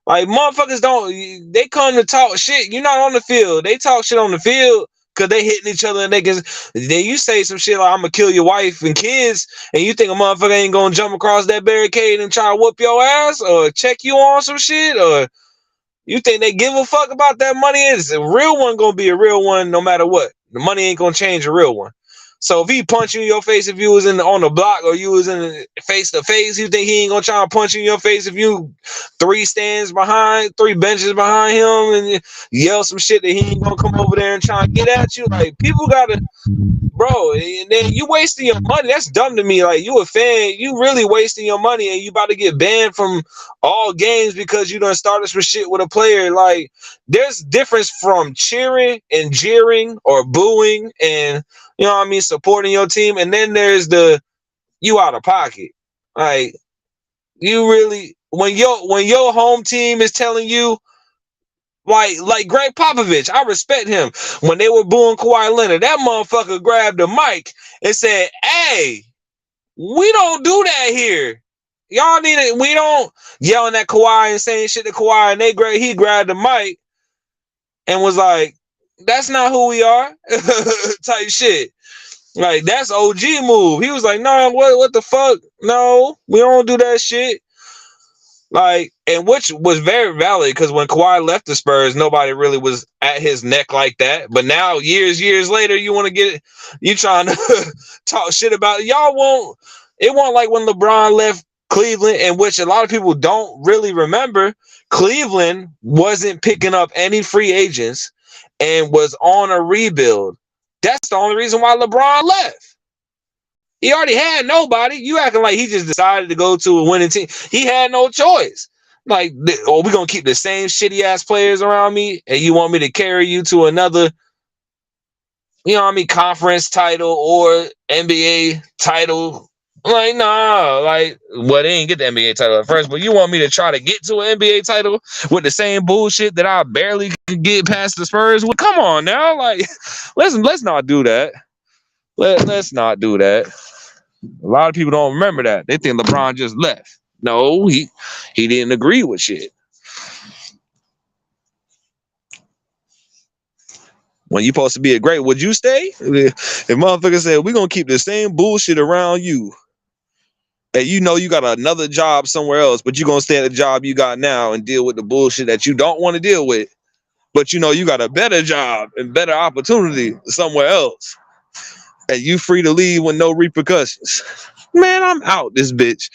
Like motherfuckers don't they come to talk shit. You're not on the field. They talk shit on the field because they hitting each other and they can. Then you say some shit like I'm gonna kill your wife and kids, and you think a motherfucker ain't gonna jump across that barricade and try to whoop your ass or check you on some shit, or you think they give a fuck about that money? Is a real one gonna be a real one no matter what? The money ain't gonna change a real one. So if he punch you in your face if you was on the block or you was in face to face, you think he ain't gonna try to punch you in your face if you three benches behind him and yell some shit that he ain't gonna come over there and try to get at you? Like people gotta, bro, and then you wasting your money. That's dumb to me. Like you a fan, you really wasting your money, and you about to get banned from all games because you done started some shit with a player. Like there's difference from cheering and jeering or booing and you know what I mean, supporting your team, and then there's the you out of pocket. Like you really when your home team is telling you. Like Greg Popovich, I respect him. When they were booing Kawhi Leonard, that motherfucker grabbed the mic and said, "Hey, we don't do that here. Y'all need it. We don't yelling at Kawhi and saying shit to Kawhi." And he grabbed the mic and was like, "That's not who we are." Type shit. Like that's OG move. He was like, "No, what the fuck? No, we don't do that shit." Like, and which was very valid because when Kawhi left the Spurs, nobody really was at his neck like that. But now, years later, you want to get it, you trying to talk shit about it. Y'all won't. It won't like when LeBron left Cleveland, in which a lot of people don't really remember. Cleveland wasn't picking up any free agents and was on a rebuild. That's the only reason why LeBron left. He already had nobody. You acting like he just decided to go to a winning team. He had no choice. Like, oh, we're going to keep the same shitty ass players around me, and you want me to carry you to another, you know what I mean, conference title or NBA title. I'm like, nah, like, well, they didn't get the NBA title at first, but you want me to try to get to an NBA title with the same bullshit that I barely could get past the Spurs? Well, come on now. Like, let's not do that. Let's not do that. A lot of people don't remember that. They think LeBron just left. No, he didn't agree with shit. When you supposed to be a great, would you stay? If motherfucker said we're gonna keep the same bullshit around you, and you know you got another job somewhere else, but you're gonna stay at the job you got now and deal with the bullshit that you don't want to deal with, but you know you got a better job and better opportunity somewhere else, and you free to leave with no repercussions. Man, I'm out this bitch.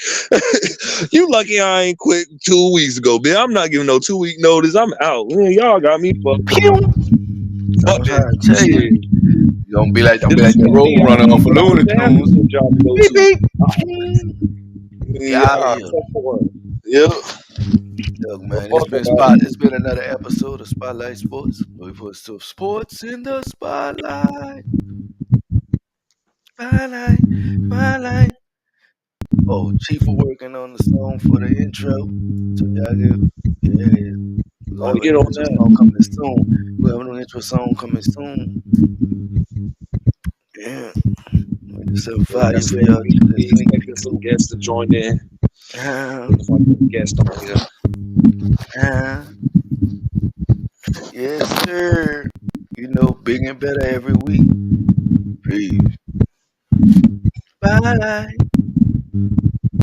You lucky I ain't quit 2 weeks ago, bitch. I'm not giving no 2 week notice. I'm out. Man, y'all got me fucked Pew! up. I Fuck was that trying to tell you. shit. You don't be like, don't be This like that road me runner out. off of But I Looney don't have Tunes. no job to go Beep, to. beep. Get out of Yeah, here. except for yep. Look, The man, fuck about it. it's been another episode of Spotlight Sports. We put some sports in the spotlight. Spotlight. Oh, Chief are working on the song for the intro. So y'all yeah. We're gonna I'll have a get new on intro that. song coming soon. We'll have a new intro song coming soon. Yeah. We just have Like I fire for said, y'all. we expecting some guests to join in. Some guests on here. Yes, sir. You know, big and better every week. Bye.